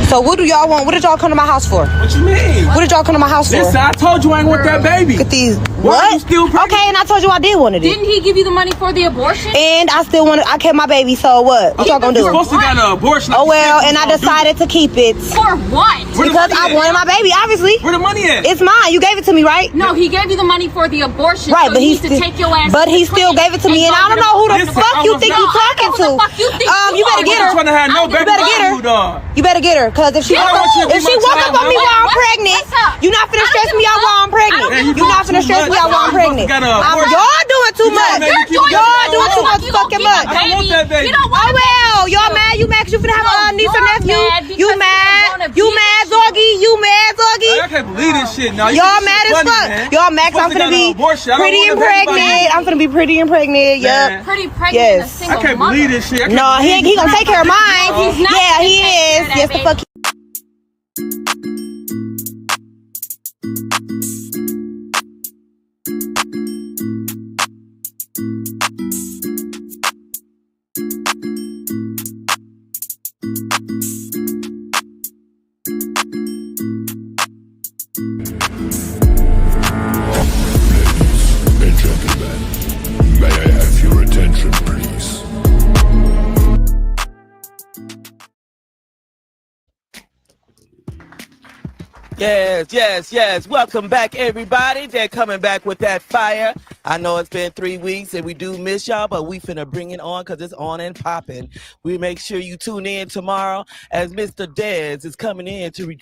So what do y'all want? What did y'all come to my house for? What you mean? What did y'all come to my house for? Listen, I told you I ain't want that baby. Look at these. Why What? you still pregnant? Okay, and I told you I did want it. Didn't he give you the money for the abortion? And I still want it. I kept my baby, so what? What y'all gonna do? You're supposed to get an abortion. Oh well, and I decided to keep it. For what? Because I wanted my baby, obviously. Where the money at? It's mine. You gave it to me, right? No, he gave you the money for the abortion. Right, so but he needs to take your ass. But he still gave it to me, and I don't know who the fuck you think you talking to. You better get her. Trying to have no baby. You better get her. You better get her, cause if she woke up on me while I'm pregnant, you not finna stress me out while I'm pregnant. You not finna stress me out while I'm pregnant. Y'all doing too much. Y'all doing too much fucking much. I don't want that baby. Oh well, y'all mad? You mad? Cause you finna have a niece or nephew? You mad? You mad, Zorgy? You mad, Zorgy? I can't believe this shit now. Y'all mad as fuck. Y'all mad? Cause I'm finna be pretty and pregnant. I'm finna be pretty and pregnant. Yup. Pretty pregnant. Yes. I can't believe this shit. No, he gonna take care of mine. Yeah, he is. Yes, the fuck. Yes. Welcome back, everybody. They're coming back with that fire. I know it's been 3 weeks and we do miss y'all, but we finna bring it on because it's on and popping. We make sure you tune in tomorrow as Mr. Dez is coming in to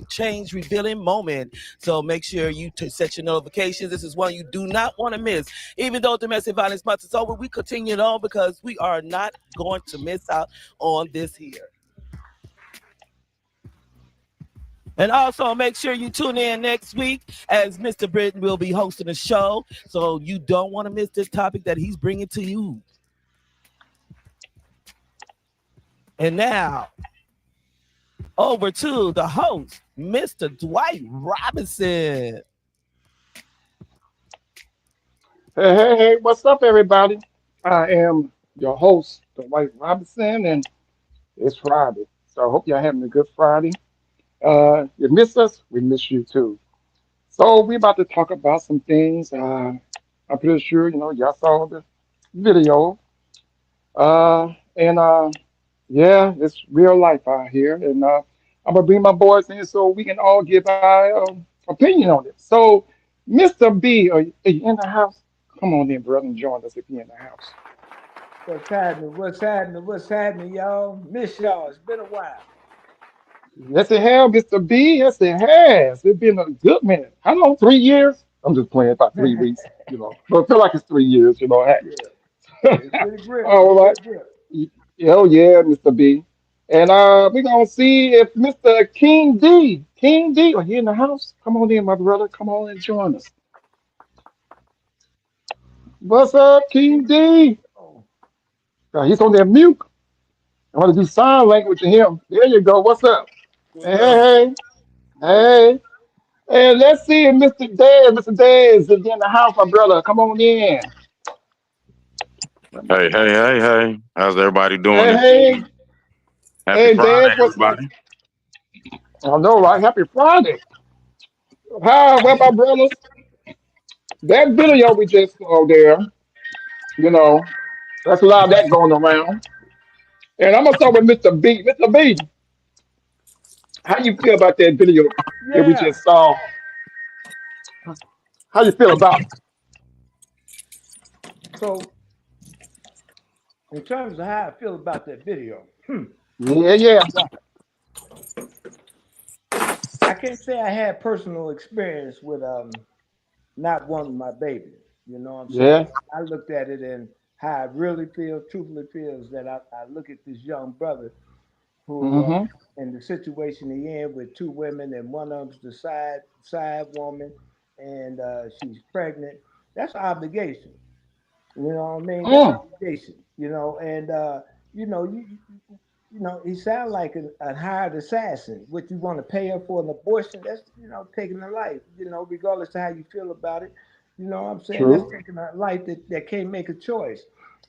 change revealing moment. So make sure you set your notifications. This is one you do not want to miss. Even though domestic violence month is over, we continue it on because we are not going to miss out on this here. And also make sure you tune in next week as Mr. Britton will be hosting a show. So you don't want to miss this topic that he's bringing to you. And now, over to the host, Mr. Dwight Robinson. Hey, what's up, everybody? I am your host, Dwight Robinson, and it's Friday. So I hope y'all having a good Friday. You miss us, we miss you too. So we're about to talk about some things. I'm pretty sure y'all saw the video. And yeah, it's real life out here, and I'm gonna bring my boys in so we can all give our opinion on it. So, Mr. B, are you in the house? Come on in, brother, and join us if you're in the house. What's happening? What's happening, y'all? Miss y'all. It's been a while. Yes, it has, Mr. B. Yes, it has. It's been a good minute. How long? 3 years? I'm just playing about 3 weeks, But I feel like it's 3 years. Yeah, it's been a grip. All right. Oh yeah, Mr. B. And we're gonna see if Mr. King D, are you in the house? Come on in, my brother. Come on and join us. What's up, King D? He's on that mute. I want to do sign language to him. There you go. What's up? Hey, hey. And let's see if Mr. Dez is in the house, my brother. Come on in. Hey. How's everybody doing? Hey. Happy Friday, Dez, what's up? everybody. I know, right? Happy Friday. Hi, well, my brothers. That video we just saw there, that's a lot of that going around. And I'm gonna start with Mr. B. Mr. B, how you feel about that video that we Yeah. just saw? How you feel about it? So, in terms of how I feel about that video, Yeah. I can't say I had personal experience with not wanting my baby. You know what I'm saying? Yeah. I looked at it and how I really feel, truthfully feel, is that I look at this young brother who, Mm-hmm. in the situation he in with two women and one of them's the side woman, and she's pregnant. That's an obligation. You know what I mean? That's Mm. obligation. And you know, he sounds like a hired assassin. What you want to pay her for an abortion? That's taking a life. Regardless of how you feel about it. You know what I'm saying? That's True. taking a life that can't make a choice.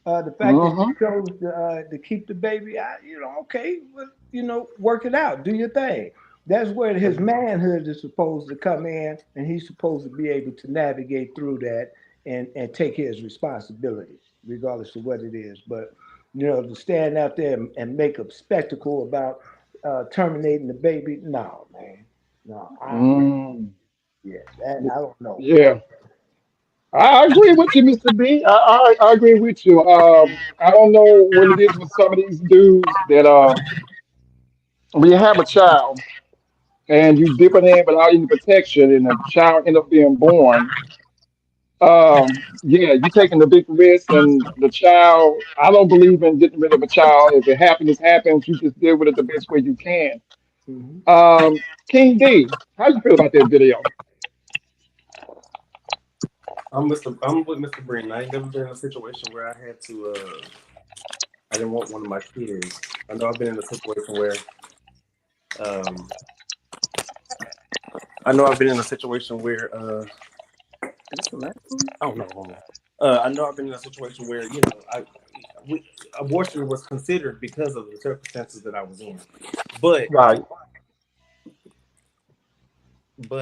The fact that she chose to keep the baby, okay, well, work it out, do your thing. That's where his manhood is supposed to come in, and he's supposed to be able to navigate through that and take his responsibility, regardless of what it is. But to stand out there and make a spectacle about terminating the baby, no, man, no, yeah, that, I don't know. Yeah. I agree with you, Mr. B. I agree with you. I don't know what it is with some of these dudes that when you have a child and you dip it in without any protection and the child end up being born, yeah, you're taking the big risk and the child, I don't believe in getting rid of a child. If it happens, it happens. You just deal with it the best way you can. Mhm. King D, how you feel about that video? I'm with Mr. Breen. I ain't never been in a situation where I had to I didn't want one of my kids. I know I've been in a situation where um I know I've been in a situation where is this the last one? Oh no, hold on. I know I've been in a situation where, abortion was considered because of the circumstances that I was in. But Right.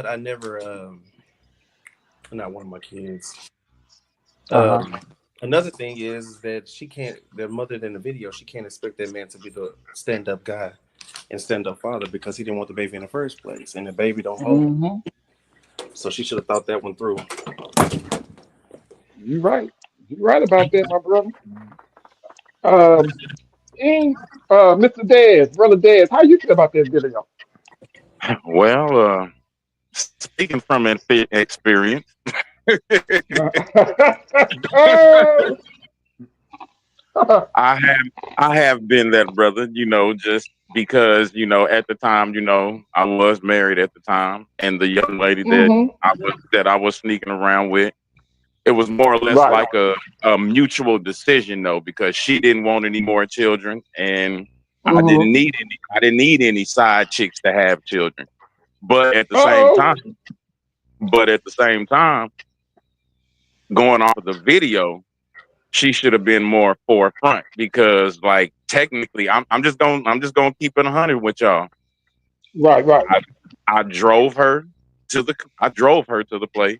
I never not one of my kids. Uh-huh. Another thing is that the mother in the video, she can't expect that man to be the stand-up guy and stand-up father because he didn't want the baby in the first place, and the baby don't hold. Hmm. So she should have thought that one through. You're right. You're right about that, my brother. Um, and Mr. Dez, brother Dez, how you feel about that video? Well, speaking from experience, I have been that brother, just because, at the time, I was married at the time, and the young lady Hmm. that I was sneaking around with, it was more or less Right. like a mutual decision, though, because she didn't want any more children, and Hmm. I didn't need any side chicks to have children. But at the same Uh-oh. time, going off of the video, she should have been more forefront because, like, technically, I'm just gonna keep it 100 with y'all. Right, right, I drove her I drove her to the place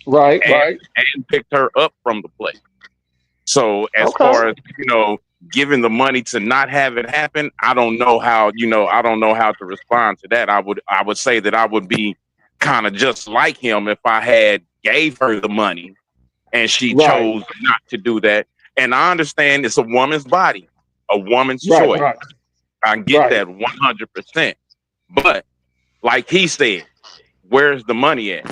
right, and right. picked her up from the place. So as Okay. far as giving the money to not have it happen, I don't know how to respond to that. I would say that I would be kind of just like him if I had gave her the money and she Right, chose not to do that. And I understand it's a woman's body, a woman's right, choice. right, I get right, that 100%. But like he said, where's the money at?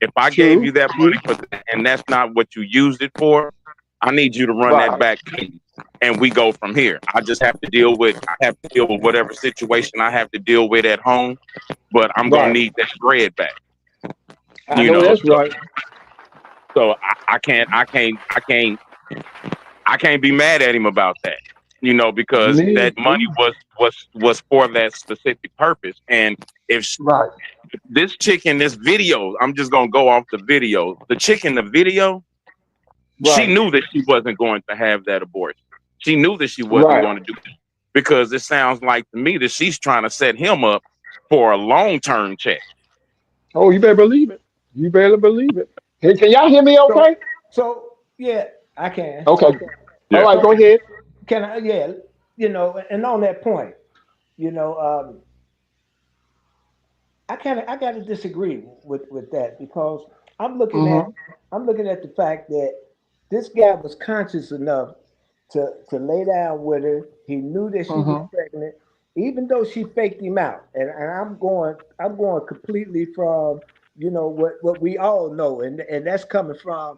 If I gave true, you that money true, for that, and that's not what you used it for, I need you to run that right, back to me, and we go from here. I have to deal with whatever situation I have to deal with at home, but I'm gonna right. need that bread back. I You know know, that's right. so I can't be mad at him about that. Because Me that money too. was for that specific purpose. And if Right, this chick in this video, I'm just gonna go off the video. The chick in the video, she right, knew that she wasn't going to have that abortion. She knew that she wasn't right. going to do it because it sounds like to me that she's trying to set him up for a long-term check. Oh, you better believe it. You better believe it. Hey, can y'all hear me So, okay? yeah, I can. Okay. All Yeah. right, So go ahead. can I? Yeah, and on that point, you know, um, I got to disagree with that because I'm looking at Mm-hmm. I'm looking at the fact that this guy was conscious enough to lay down with her. He knew that she was Mm-hmm. pregnant, even though she faked him out. And I'm going completely from what we all know, and that's coming from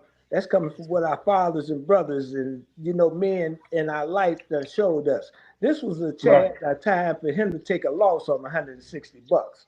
what our fathers and brothers and men in our life that showed us. This was Right. a time for him to take a loss on $160.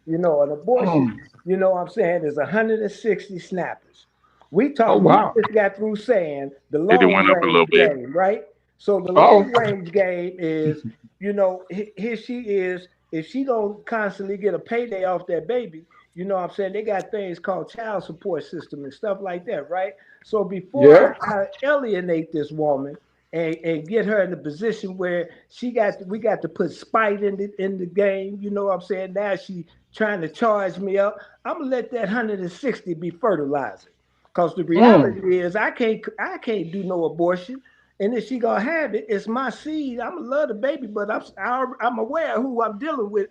An abortion, Mm. what I'm saying, is 160 snappers. Oh We wow. just got through saying the It long went up a little range bit. game, right? So the Oh. long range game is, here she is. If she don't constantly get a payday off that baby, You know what I'm saying? They got things called child support system and stuff like that, right? So before Yeah. I alienate this woman and get her in the position where we got to put spite in the game, you know what I'm saying? Now she trying to charge me up. I'm gonna let that 160 be fertilizer. Because the reality is I can't do no abortion. And if she gonna have it, it's my seed. I'm gonna love the baby, but I'm aware of who I'm dealing with,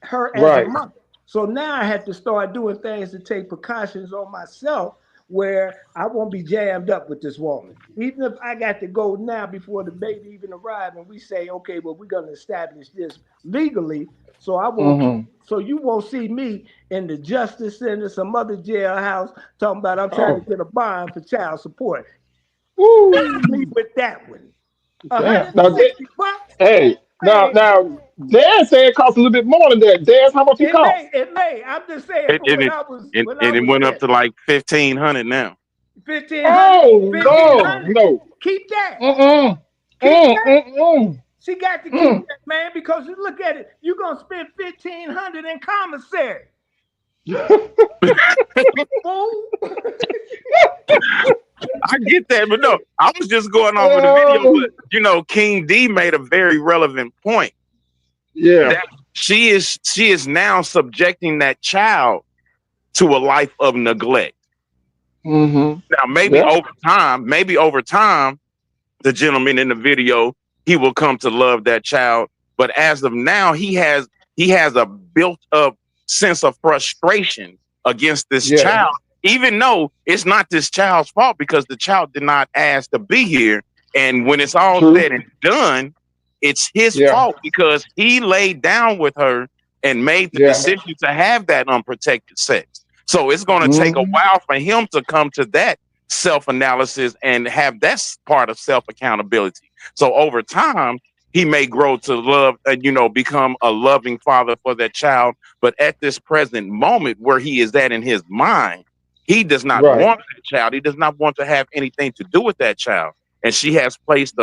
her as a Right. mother. So now I have to start doing things to take precautions on myself where I won't be jammed up with this woman. Even if I got to go now before the baby even arrives and we say, okay, well, we're gonna establish this legally, so I won't keep, Mm-hmm. so you won't see me in the justice center, some other jailhouse, talking about I'm trying to Oh. get a bond for child support. Me Woo. with that one. Damn. Now, 160 bucks? hey. Now, Man, Dan said it costs a little bit more than that. Dan, how much he it cost? may, it may. I'm just saying And, for and when it I was and, when I and it was went up that to like 1,500 now. 1500, Oh no, 1500. no. Keep that. Mm-mm. Keep that. Mm-mm. She got to keep Mm. that, man, because you look at it, you're gonna spend 1500 in commissary. Fool. I get that, but no, I was just going off of the video. Oh, But King D made a very relevant point yeah. that she is now subjecting that child to a life of neglect. Mm-hmm. Now, Yeah. maybe over time, the gentleman in the video, he will come to love that child. But as of now, he has a built up sense of frustration against this Yeah. child, even though it's not this child's fault because the child did not ask to be here. And when it's all True. said and done, it's his Yeah. fault because he laid down with her and made the Yeah. decision to have that unprotected sex. So it's going to take a Mm-hmm. while for him to come to that self-analysis and have that part of self-accountability. So over time, he may grow to love and become a loving father for that child. But at this present moment where he is at in his mind, he does not Right. want that child. He does not want to have anything to do with that child. And she has placed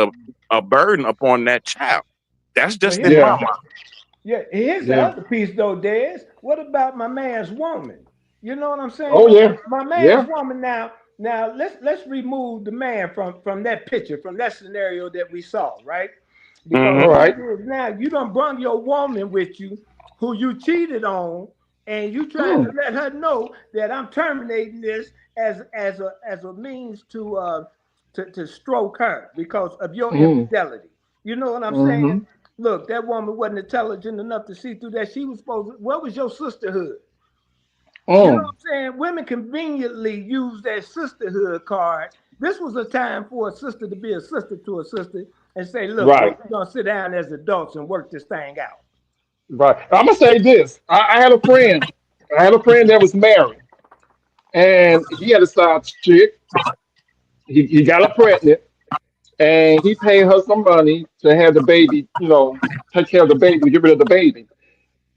a burden upon that child. That's Well, just in my Yeah. mind. here's the Yeah. other piece though, Des. What about my man's woman? You know what I'm Oh saying? yeah. My man's Yeah. woman now. Now let's remove the man from that picture, from that scenario that we saw, right? Because All Hmm. here right. it is now. You done brought your woman with you, who you cheated on, and you trying to Mm. let her know that I'm terminating this as a means to stroke her because of your Mm. infidelity. You know what I'm saying? Mm-hmm. Look, that woman wasn't intelligent enough to see through that. She was supposed to, what was your sisterhood? You know what Mm. I'm saying? Women conveniently use that sisterhood card. This was a time for a sister to be a sister to a sister and say, look, Right. baby, we're going to sit down as adults and work this thing out. Right. I'm gonna say this. I had a friend. I had a friend that was married, and he had a side chick. He got her pregnant, and he paid her some money to have the baby. Take care of the baby, get rid of the baby.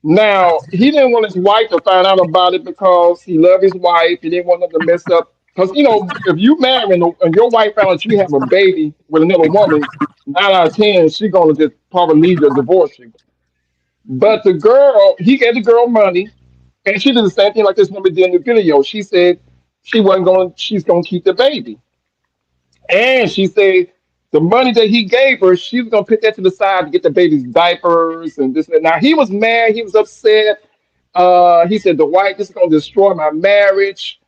Now, he didn't want his wife to find out about it because he loved his wife. He didn't want them to mess up. Because, if you marry and your wife found out you have a baby with another woman, 9 out of 10, she's going to just probably leave you or divorce you. But the girl, he gave the girl money, and she did the same thing like this woman did in the video. She said she's going to keep the baby. And she said the money that he gave her, she was gonna put that to the side to get the baby's diapers and this and that. Now he was mad, he was upset. He said, the wife, this is gonna destroy my marriage.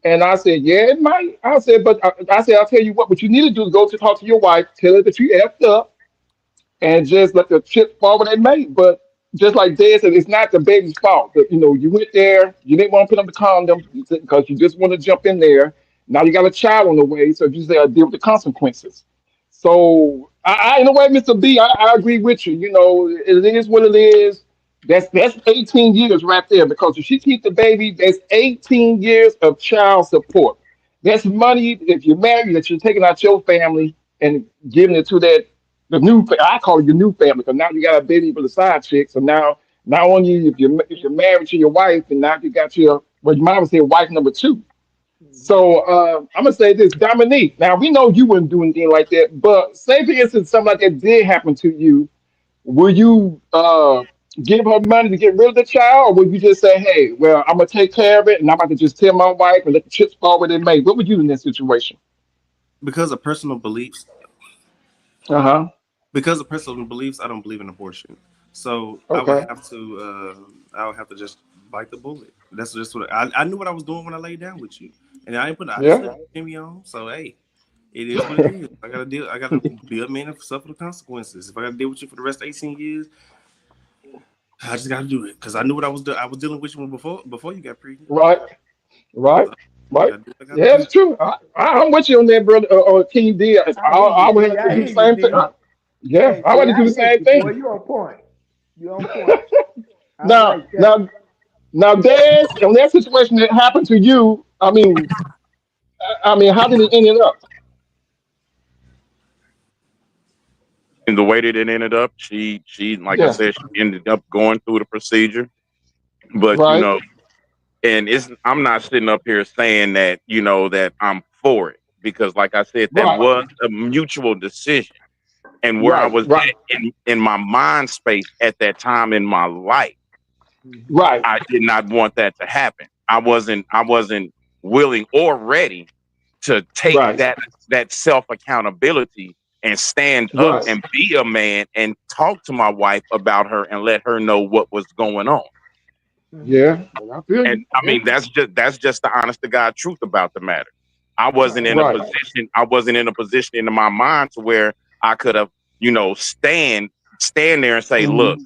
And I said, yeah, it might. I said, but I said, I'll tell you what you need to do is go to talk to your wife, tell her that you effed up, and just let the chips fall where they may. But just like Dad said, it's not the baby's fault. That you went there, you didn't want to put on the condom because you just want to jump in there. Now you got a child on the way, so you say I deal with the consequences. So in a way, Mr. B, I agree with you. It is what it is. That's 18 years right there because if she keeps the baby, that's 18 years of child support. That's money if you're married that you're taking out your family and giving it to I call it your new family because now you got a baby with a side chick. So now not only if you're married to your wife and now you got you might as well say wife number two. So I'm gonna say this, Dominique. Now we know you wouldn't do anything like that, but say for instance something like that did happen to you. Will you give her money to get rid of the child, or would you just say, "Hey, well, I'm gonna take care of it, and I'm about to just tell my wife and let the chips fall where they may"? What would you do in this situation? Because of personal beliefs, Uh huh. I don't believe in abortion. So Okay. I would have to just bite the bullet. That's just what I knew what I was doing when I laid down with you, and I didn't Yeah. slip Jimmy on. So hey, it is what it is. I gotta deal. I gotta be a man and suffer the consequences. If I gotta deal with you for the rest of 18 years, I just gotta do it because I knew what I was doing. I was dealing with you before you got pregnant. Right. Right. So I Right. gotta do what I gotta Yeah, do. it's true. I'm with you on that, brother. King D. I hear you, I would D. have to I do hear the you, same thing. D. Yeah, Hey, I D, would have to I do the hear same you, boy. thing. You on point. You on point. I Now, like that. now, now, Des, in that situation that happened to you, how did it end it up? And the way that it ended up, she like I Yeah. said, she ended up going through the procedure. But Right. and I'm not sitting up here saying that that I'm for it because, like I said, that Right. was a mutual decision. And where I Right. was Right. at in my mind space at that time in my life, Mhm. Right. I did not want that to happen. I wasn't willing or ready to take Right. that self accountability and stand up Right. and be a man and talk to my wife about her and let her know what was going on. Mhm. Yeah. I feel And you. I Yeah. mean that's just the honest to God truth about the matter. I wasn't Right. in a Right. position I wasn't in a position in my mind to where I could have, stand there and say, Hmm. look,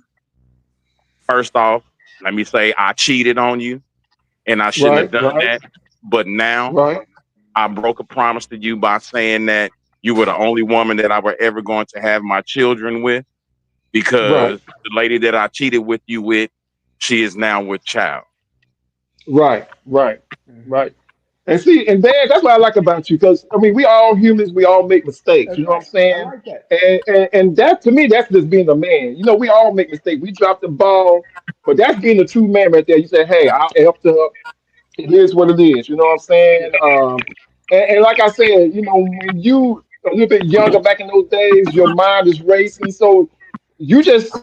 first off, let me say I cheated on you and I shouldn't have Right. done Right. that. But now Right. I broke a promise to you by saying that you were the only woman that I were ever going to have my children with Right. because the lady that I cheated with you with, she is now with child. Right. Right. Mhm. Right. And see, and Dad, that's what I like about you, because we all humans, we all make mistakes. That's You know what I'm right. I saying? like that. And that to me, that's just being a man. We all make mistakes. We drop the ball, but that's being a true man right there. You say, "Hey, I effed up. It is what it is." You know what I'm saying? And like I said, when you a little bit younger back in those days, your mind is racing, so you just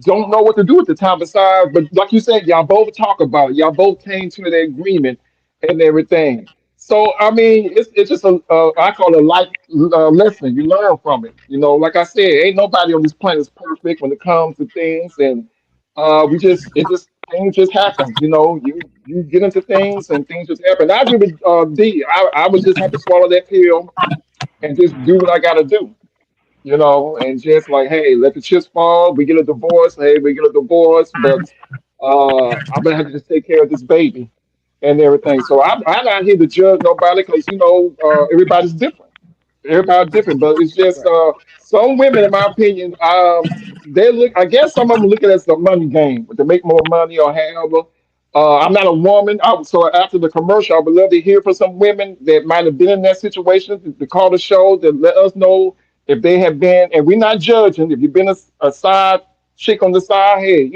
don't know what to do at the time. Besides, but like you said, y'all both talk about it. Y'all both came to the agreement and everything. So it's just I call it a life lesson. You learn from it. Like I said, ain't nobody on this planet is perfect when it comes to things, and we just it just things just happen. You get into things and things just happen. I agree with D. I would just have to swallow that pill and just do what I got to do. And just like, hey, let the chips fall. We get a divorce. Hey, we get a divorce, but I'm gonna have to just take care of this baby and everything. So I'm not here to judge nobody, because everybody's different. Everybody's different, but it's just Right. some women, in my opinion, they look. I guess some of them look at it as a money game, to make more money or however. I'm not a woman, so after the commercial, I would love to hear from some women that might have been in that situation to call the show to let us know if they have been. And we're not judging. If you've been a side chick on the side, hey,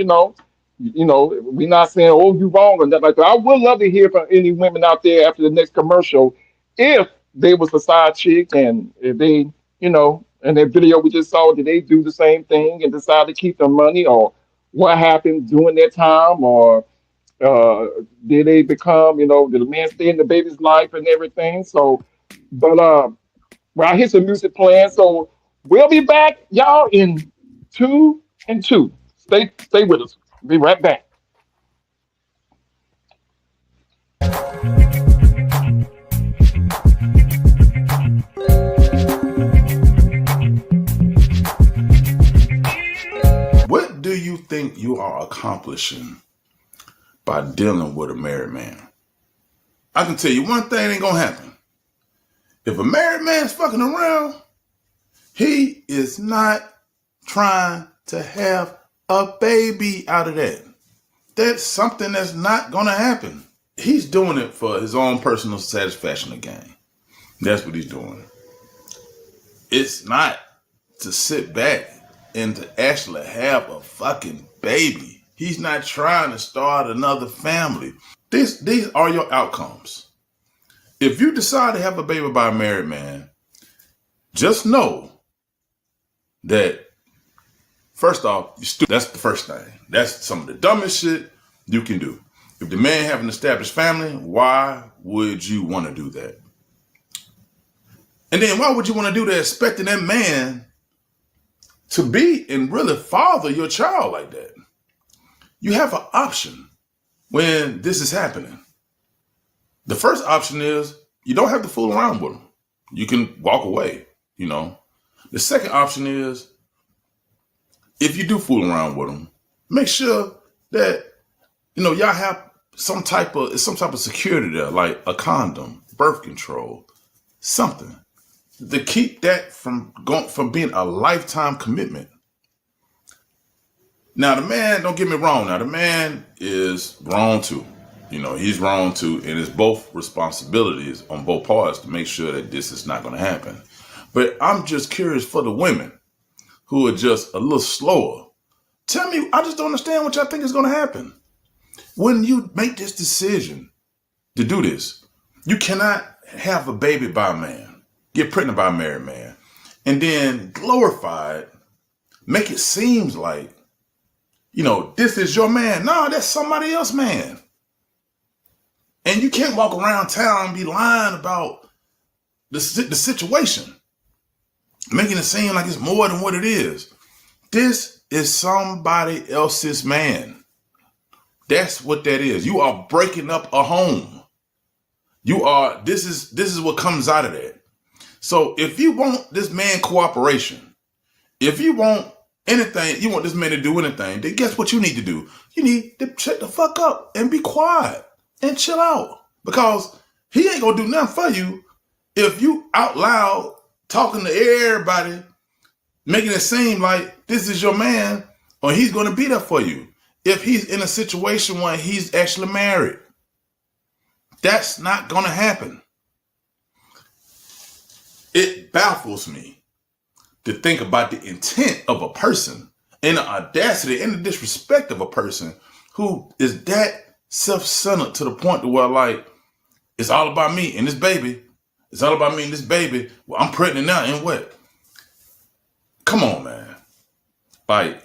we're not saying, "Oh, you wrong" or nothing like that. I would love to hear from any women out there after the next commercial, if they was a side chick, and if they, in that video we just saw, did they do the same thing and decide to keep the money, or what happened during that time, or uh, did they become, did the man stay in the baby's life and everything? So, but well, I hear some music playing, so we'll be back, y'all, in 2 and 2. Stay with us. Be right back. What do you think you are accomplishing by dealing with a married man? I can tell you one thing ain't gonna happen. If a married man's fucking around, he is not trying to have a baby out of that. That's something that's not gonna happen. He's doing it for his own personal satisfaction again. That's what he's doing. It's not to sit back and to actually have a fucking baby. He's not trying to start another family. These are your outcomes. If you decide to have a baby by a married man, just know that First off, you stupid. That's the first thing. That's some of the dumbest shit you can do. If the man have an established family, why would you want to do that? And then why would you want to do that expecting that man to be and really father your child like that? You have an option when this is happening. The first option is you don't have to fool around with him. You can walk away, you know. The second option is if you do fool around with him, make sure that, you know, y'all have some type of security there, like a condom, birth control, something to keep that from being a lifetime commitment. Now, the man, don't get me wrong. Now, the man is wrong too. You know, he's wrong too, and it's both responsibilities on both parts to make sure that this is not going to happen. But I'm just curious for the women who are just a little slower. Tell me, I just don't understand what y'all think is going to happen. When you make this decision to do this, you cannot have a baby by a man, get pregnant by a married man, and then glorify it, make it seem like, you know, this is your man. No, that's somebody else's man. And you can't walk around town and be lying about the situation, making it seem like it's more than what it is. This is somebody else's man. That's what that is. You are breaking up a home. This is what comes out of that. So if you want this man cooperation, if you want anything, you want this man to do anything, then guess what you need to do? You need to shut the fuck up and be quiet and chill out, because he ain't gonna do nothing for you if you out loud talking to everybody, making it seem like this is your man, or he's gonna be there for you if he's in a situation where he's actually married. That's not gonna happen. It baffles me to think about the intent of a person and the audacity and the disrespect of a person who is that self-centered to the point to where, like, it's all about me and this baby. It's all about me and this baby. Well, I'm pregnant now, and what? Come on, man. Like,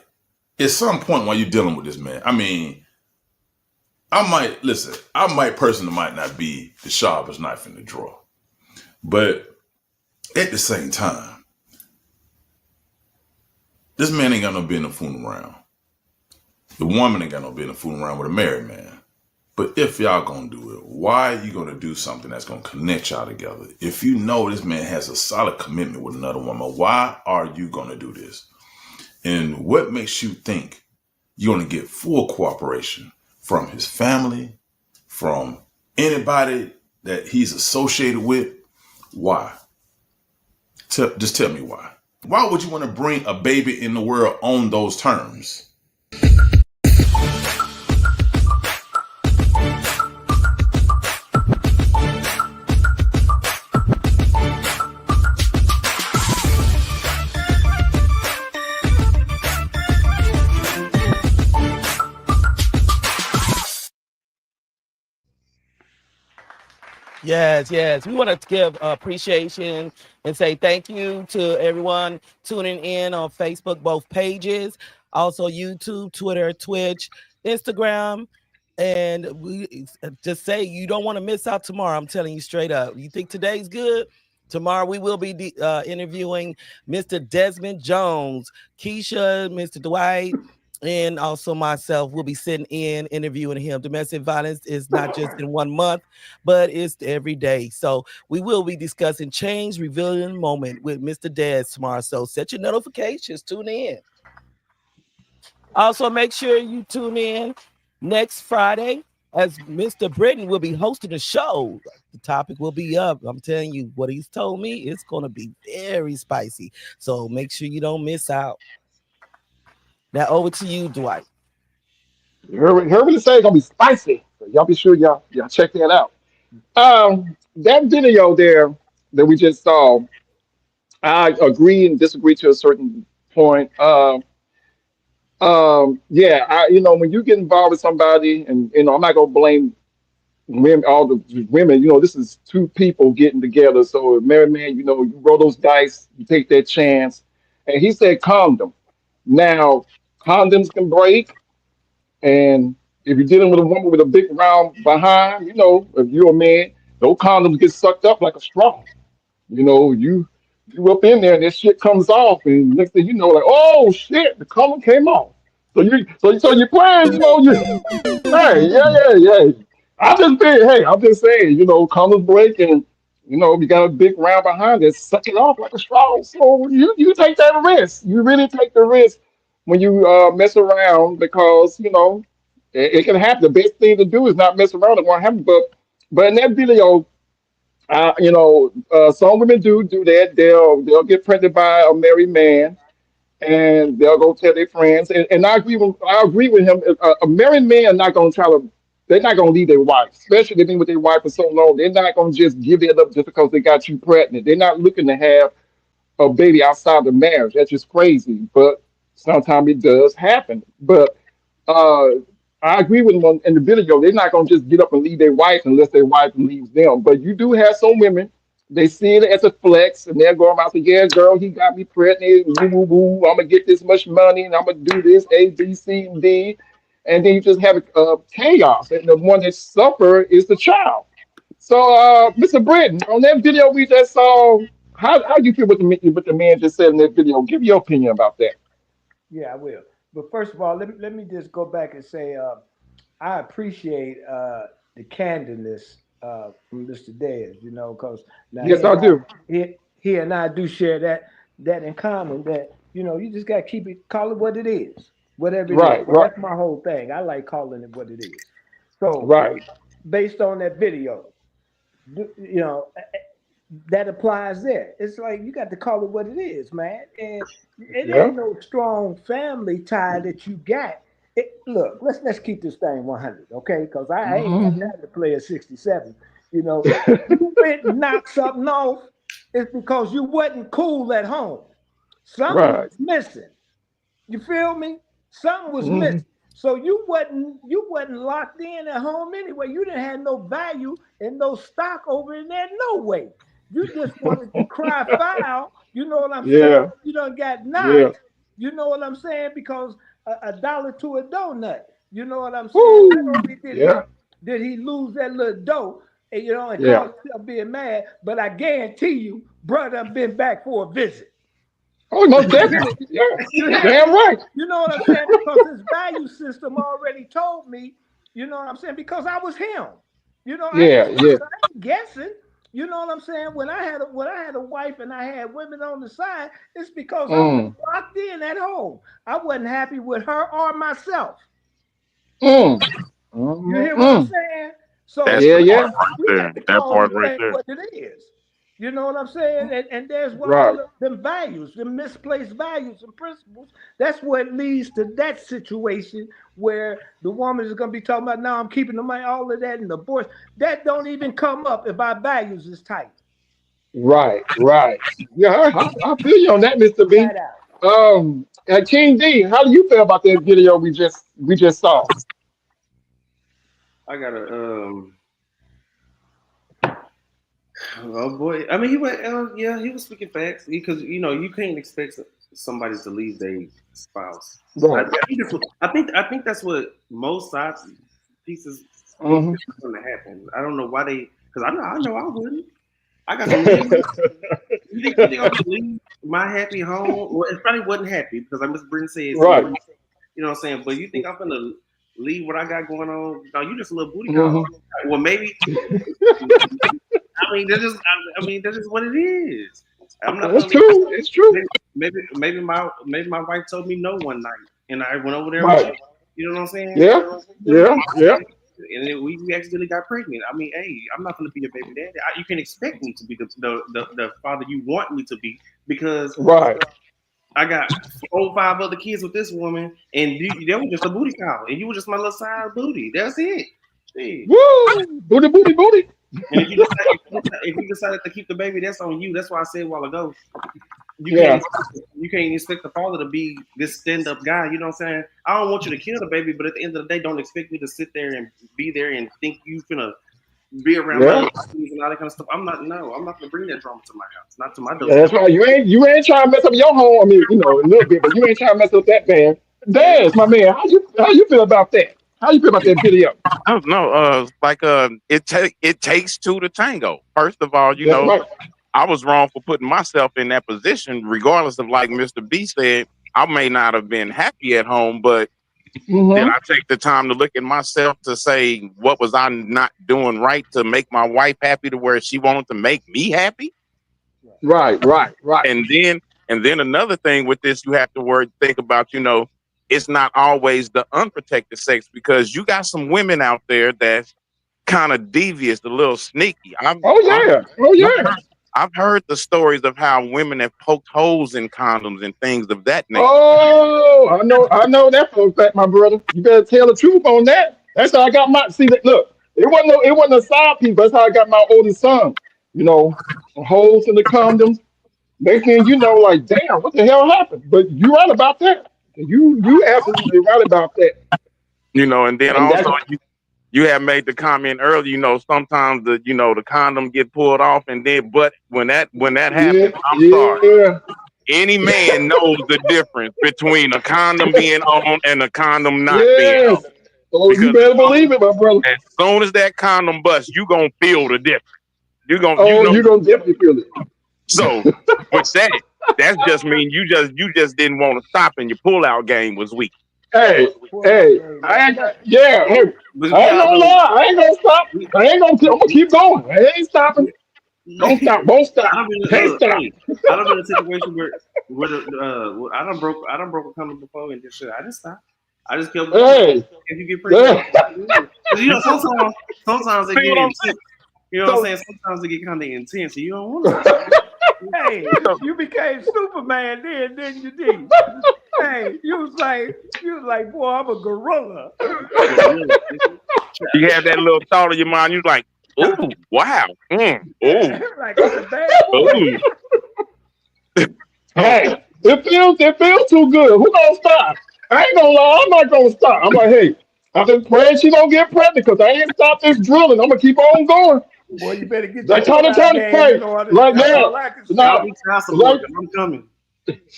at some point while you're dealing with this man, I mean, I might personally might not be the sharpest knife in the drawer. But at the same time, this man ain't got no business fooling around. The woman ain't got no business fooling around with a married man. But if y'all gonna do it, why are you gonna do something that's gonna connect y'all together? If you know this man has a solid commitment with another woman, why are you gonna do this? And what makes you think you're gonna get full cooperation from his family, from anybody that he's associated with? Why? Just tell me why. Why would you want to bring a baby in the world on those terms? Yes. We want to give appreciation and say thank you to everyone tuning in on Facebook, both pages, also YouTube, Twitter, Twitch, Instagram. And we just say you don't want to miss out tomorrow. I'm telling you straight up. You think today's good? Tomorrow we will be interviewing Mr. Desmond Jones, Keisha, Mr. Dwight, and also myself will be sitting in interviewing him. Domestic violence is not just in 1 month, but it's every day. So we will be discussing Change Revealing Moment with Mr. Des tomorrow. So set your notifications. Tune in. Also, make sure you tune in next Friday as Mr. Britton will be hosting the show. The topic will be up. I'm telling you what he's told me. It's going to be very spicy. So make sure you don't miss out. Now over to you, Dwight. You heard me say it's gonna be spicy. So y'all be sure y'all check that out. That video there that we just saw, I agree and disagree to a certain point. Yeah, when you get involved with somebody, and I'm not gonna blame women, all the women. This is two people getting together. So, married man, you roll those dice, you take that chance. And he said condom. Now, condoms can break, and if you're dealing with a woman with a big round behind, if you're a man, those condoms get sucked up like a straw. You up in there and that shit comes off, and next thing you know, like, oh shit, the condom came off. So you plan, hey, yeah. I'm just saying, condoms break, and you got a big round behind it, suck it off like a straw. So you take that risk. You really take the risk when you mess around because it can happen. The best thing to do is not mess around. It won't happen. But in that video, some women do that. They'll get pregnant by a married man, and they'll go tell their friends. And I agree with him. A married man not going to try to. They're not going to leave their wife, especially if they've been with their wife for so long. They're not going to just give it up just because they got you pregnant. They're not looking to have a baby outside the marriage. That's just crazy. But sometimes it does happen. But uh, I agree with them in the video. They're not gonna just get up and leave their wife unless their wife leaves them. But you do have some women. They see it as a flex, and they're going around saying, "Yeah, girl, he got me pregnant. Woo, woo, woo. I'm gonna get this much money, and I'm gonna do this A, B, C, and D." And then you just have chaos, and the one that suffer is the child. So, Mr. Britton, on that video we just saw, how do you feel what the man just said in that video? Give your opinion about that. Yeah, I will. But first of all, let me just go back and say I appreciate the candidness from Mr. Dez, because now Yes, I do. he and I do share that in common. That you just got to call it what it is, whatever it Right, is. right, That's my whole thing. I like calling it what it is. So right. based on that video, that applies there. It's like you got to call it what it is, man. And it Yeah. ain't no strong family tie that you got. Look, let's keep this thing 100, okay? Because I ain't got Hmm. time to play a 67. You went and knocked something off. It's because you wasn't cool at home. Something Right. was missing. You feel me? Something was Hmm. missing. So you wasn't locked in at home anyway. You didn't have no value and no stock over in there, no way. You just wanted to cry foul. You know what I'm saying? Yeah. You done got Yeah. knocked. You know what I'm saying? Because a dollar to a donut. You know what I'm saying? Not Woo. only Yeah. did he lose that little dough, and Yeah. call himself being mad, but I guarantee you, brother, been back for a visit. Oh, most definitely. Yeah. You hear Damn me? right. You know what I'm saying? Because his value system already told me, you know what I'm saying? Because I was him. I ain't Yeah. Yeah. I ain't guessing. You know what I'm saying? When I had a wife and I had women on the side, it's because I was Mm. locked in at home. I wasn't happy with her or myself. Mm. You Mm. hear what I'm Mm. saying? So That's Yeah. the we part Yeah. got right we there. got to That call part this right thing there. what it is. You know what I'm saying? And there's where all Right. them values, them misplaced values and principles, that's what leads to that situation where the woman is going to be talking about, now I'm keeping the money, all of that, and the abortion. That don't even come up if our values is tight. Right. Right. Yeah. I feel you on that, Mr. B. Flat out. King D, how do you feel about that video we just saw? I gotta oh boy. I mean, he went. Yeah, he was speaking facts because you can't expect somebody to leave their spouse. I, Right. I think that's what I think that's what most side pieces think Hmm. is going to happen. I don't know why they. Because I know I wouldn't. I got to leave. You think I'm gonna leave my happy home? Well, it probably wasn't happy because like Miss Britton said, Right. somebody. You know what I'm saying? But you think I'm gonna leave what I got going on? No, you just a little booty Hmm. call. Well, maybe I mean, that's just what it is. I'm not It's gonna leave. true. It's true. Maybe my wife told me no one night, and I went over there with Right. you. You know what I'm saying? Yeah. Yeah. Yeah. And then we accidentally got pregnant. I mean, hey, I'm not gonna be your baby daddy. You can expect me to be the father you want me to be because Right. I got 4 or 5 other kids with this woman, and they were just a booty call, and you were just my little side booty. That's it. Hey. Woo! Booty, booty, booty. And if you decided to keep the baby, that's on you. That's why I said a while ago. You Yeah. can't expect the father to be this stand up guy. You know what I'm saying? I don't want you to kill the baby, but at the end of the day, don't expect me to sit there and be there and think you finna be around Yeah. and all that kind of stuff. I'm not gonna bring that drama to my house, not to my Yeah, that's doorstep. right. You ain't trying to mess up your home. I mean, a little bit, but you ain't trying to mess up that bad. Yeah. Daz, my man, how you feel about that? How you feel about that video? I don't know. Like it takes two to tango. First of all, That's right. I was wrong for putting myself in that position, regardless of like Mr. B said. I may not have been happy at home, but did Mm-hmm. I take the time to look at myself to say what was I not doing right to make my wife happy to where she wanted to make me happy? Right, right, right. And then another thing with this, you have to think about, it's not always the unprotected sex because you got some women out there that's kind of devious, a little sneaky. Oh yeah, oh yeah. I've heard the stories of how women have poked holes in condoms and things of that nature. Oh, I know that for a fact, my brother. You better tell the truth on that. That's how I got my see that look. It wasn't a side piece, but that's how I got my oldest son. You know, holes in the condoms. Next thing you know, like, damn, what the hell happened? But you right about that. You absolutely right about that. And then And also that's you have made the comment earlier, sometimes the condom get pulled off and then but when that yeah, happens, I'm sorry. yeah, Any man knows the difference between a condom being on and a condom not being on. yes. Oh, you Because better believe it, my brother. as soon as that condom busts, you gonna feel the difference. Oh, you're gonna definitely feel it. So with that's just mean you just didn't want to stop and your pull out game was weak. Hey, I ain't yeah, hey, But I ain't yeah, gonna lie, I ain't gonna stop. I'm gonna keep going. I ain't stopping. Don't stop, won't stop, I don't been can't stop. hey, I don't been in a situation where I done broke a condom before and just shit. I just stopped. I just kept going. Hey, If you get pregnant, yeah. 'cause, sometimes they See get what I'm intense. You know what I'm So saying? Sometimes they get kind of intense, and you don't want to stop. Hey, you became Superman then, didn't you, D? Hey, you was like, boy, I'm a gorilla. You have that little thought in your mind, you're like, ooh, wow. Ooh, Like I'm a bad boy. ooh. hey, it feels too good. Who gonna stop? I ain't gonna lie, I'm not gonna stop. I'm like, hey, I'm just praying she don't get pregnant because I ain't stopped this drilling. I'm gonna keep on going. Boy, you better get your Like pull out Tony, game hey, in order. like That's that. all I can Y'all Nah, say. be child like support. I'm coming.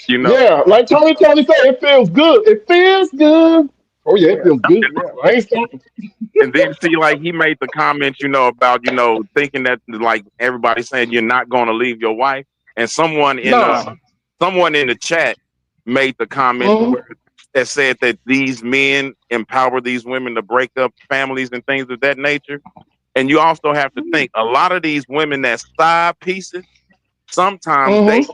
You know. yeah, like Tony said, it feels good. It feels good. Oh yeah, it Yeah, feels good. yeah. I ain't stopping. And then see, like he made the comment, about thinking that like everybody's saying you're not going to leave your wife, and No. someone in the chat made the comment Mhm. that said that these men empower these women to break up families and things of that nature. And you also have to think a lot of these women that side pieces, sometimes Mhm.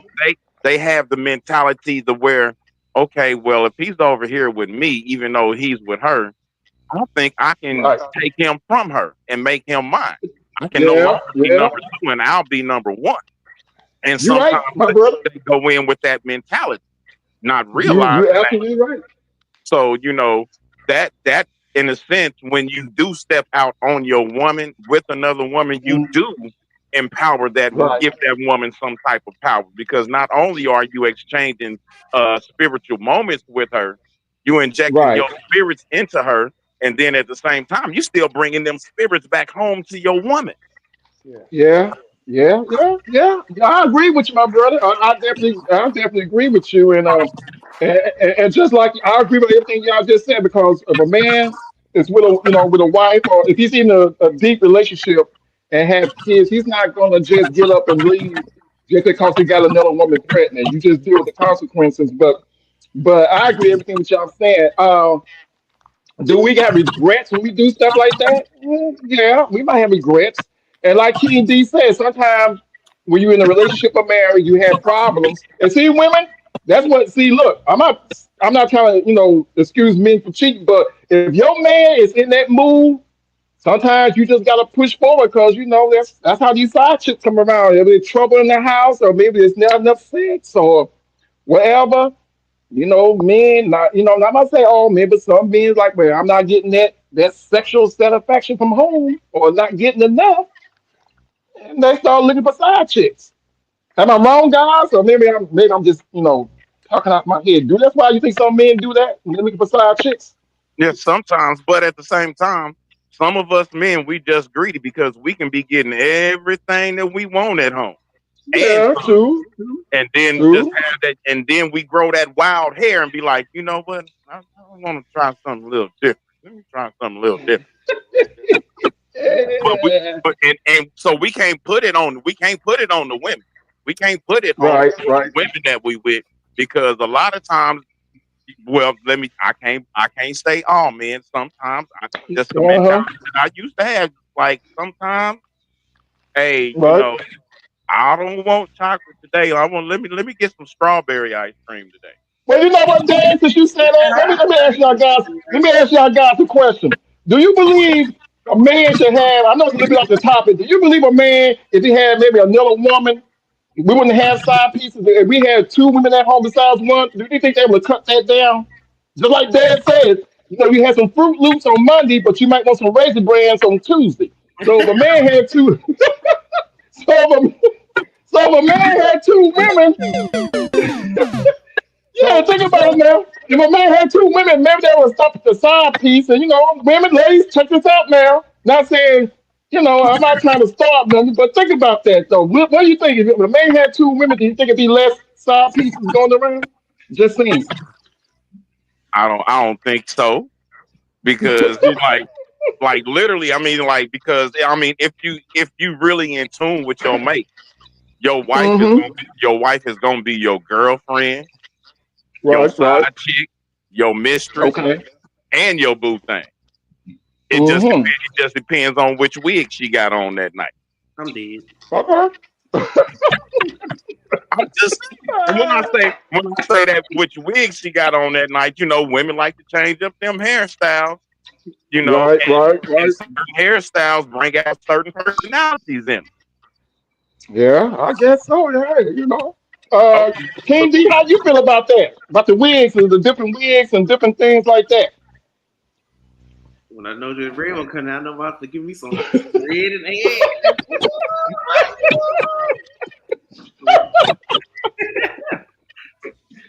they have the mentality to where, okay, well, if he's over here with me, even though he's with her, I think I can Right. take him from her and make him mine. I can no Yeah. longer be Yeah. number two and I'll be number one. And You're right, sometimes my brother. they go in with that mentality, not You're realizing that. absolutely right. So, that in a sense, when you do step out on your woman with another woman, you Mhm. do empower that, Right. give that woman some type of power because not only are you exchanging spiritual moments with her, you injecting Right. your spirits into her, and then at the same time, you still bringing them spirits back home to your woman. Yeah. Yeah. Yeah. I agree with you, my brother. I definitely agree with you. And just like I agree with everything y'all just said, because if a man is with a wife, or if he's in a deep relationship and have kids, he's not gonna just get up and leave just because he got another woman pregnant. You just deal with the consequences. But I agree with everything that y'all saying. Do we got regrets when we do stuff like that? Yeah, we might have regrets. And like King D said, sometimes when you're in a relationship or marriage, you have problems. And see, women, that's what. See, look, I'm not trying to, excuse men for cheating, but if your man is in that mood, sometimes you just gotta push forward because that's how these side chicks come around. If there's trouble in the house, or maybe there's not enough sex, or whatever. Men not not gonna say all men, but some men like, well, I'm not getting that sexual satisfaction from home or not getting enough, and they start looking for side chicks. Am I wrong, guys? Or maybe I'm just talking out my head. That's why you think some men do that? They're looking for side chicks. Yes, sometimes, but at the same time, some of us men, we just greedy because we can be getting everything that we want at home. Yeah, true. And then just have that, and then we grow that wild hair and be like, you know what? I want to try something a little different. Let me try something a little different. And so we can't put it on. We can't put it on the women. We can't put it on the women that we with, because a lot of times, well, I can't say all men. Sometimes just the mentality that I used to have. Like sometimes, hey, you know, I don't want chocolate today. Let me get some strawberry ice cream today. Well, you know what, Dan? Since you said that, let me ask y'all guys. Let me ask y'all guys a question. Do you believe a man should have? I know it's a little bit off the topic. Do you believe a man, if he had maybe another woman, we wouldn't have side pieces? If we had two women at home besides one, do you think they would cut that down? Just like Dad said, you know, you had some Fruit Loops on Monday, but you might want some Raisin Brands on Tuesday. So if a man had two, so if a man had two women. Yeah, think about it now. If a man had two women, maybe they would stop at the side piece. And, you know, women, ladies, check this out now. Not saying, you know, I'm not trying to start nothing, but think about that, though. What do you think? If a man had two women, do you think it'd be less side pieces going around? Just saying. I don't think so, because like literally, I mean, like, because I mean, if you really in tune with your mate, your wife is gonna be your girlfriend, your side chick, your mistress, and your boo thing. It just depends on which wig she got on that night. I'm dead. I'm just when I say that which wig she got on that night, you know, women like to change up them hairstyles. You know, and certain hairstyles bring out certain personalities in them. Yeah, I guess so. Yeah, you know. King D, how you feel about that? About the wigs and the different wigs and different things like that? When I know the red one coming, I know about to give me some red and egg.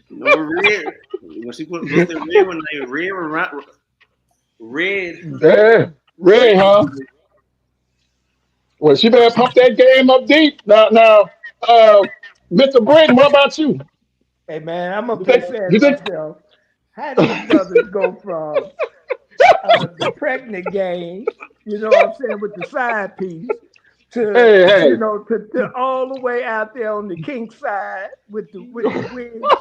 No red. When she put the red one, red. Yeah, red, huh? Well, she better pump that game up deep. Now, Mr. Britton, what about you? Hey man, I'm up there saying to myself, how these brothers go from the pregnant game, you know what I'm saying, with the side piece, to you know, to all the way out there on the kink side with the wig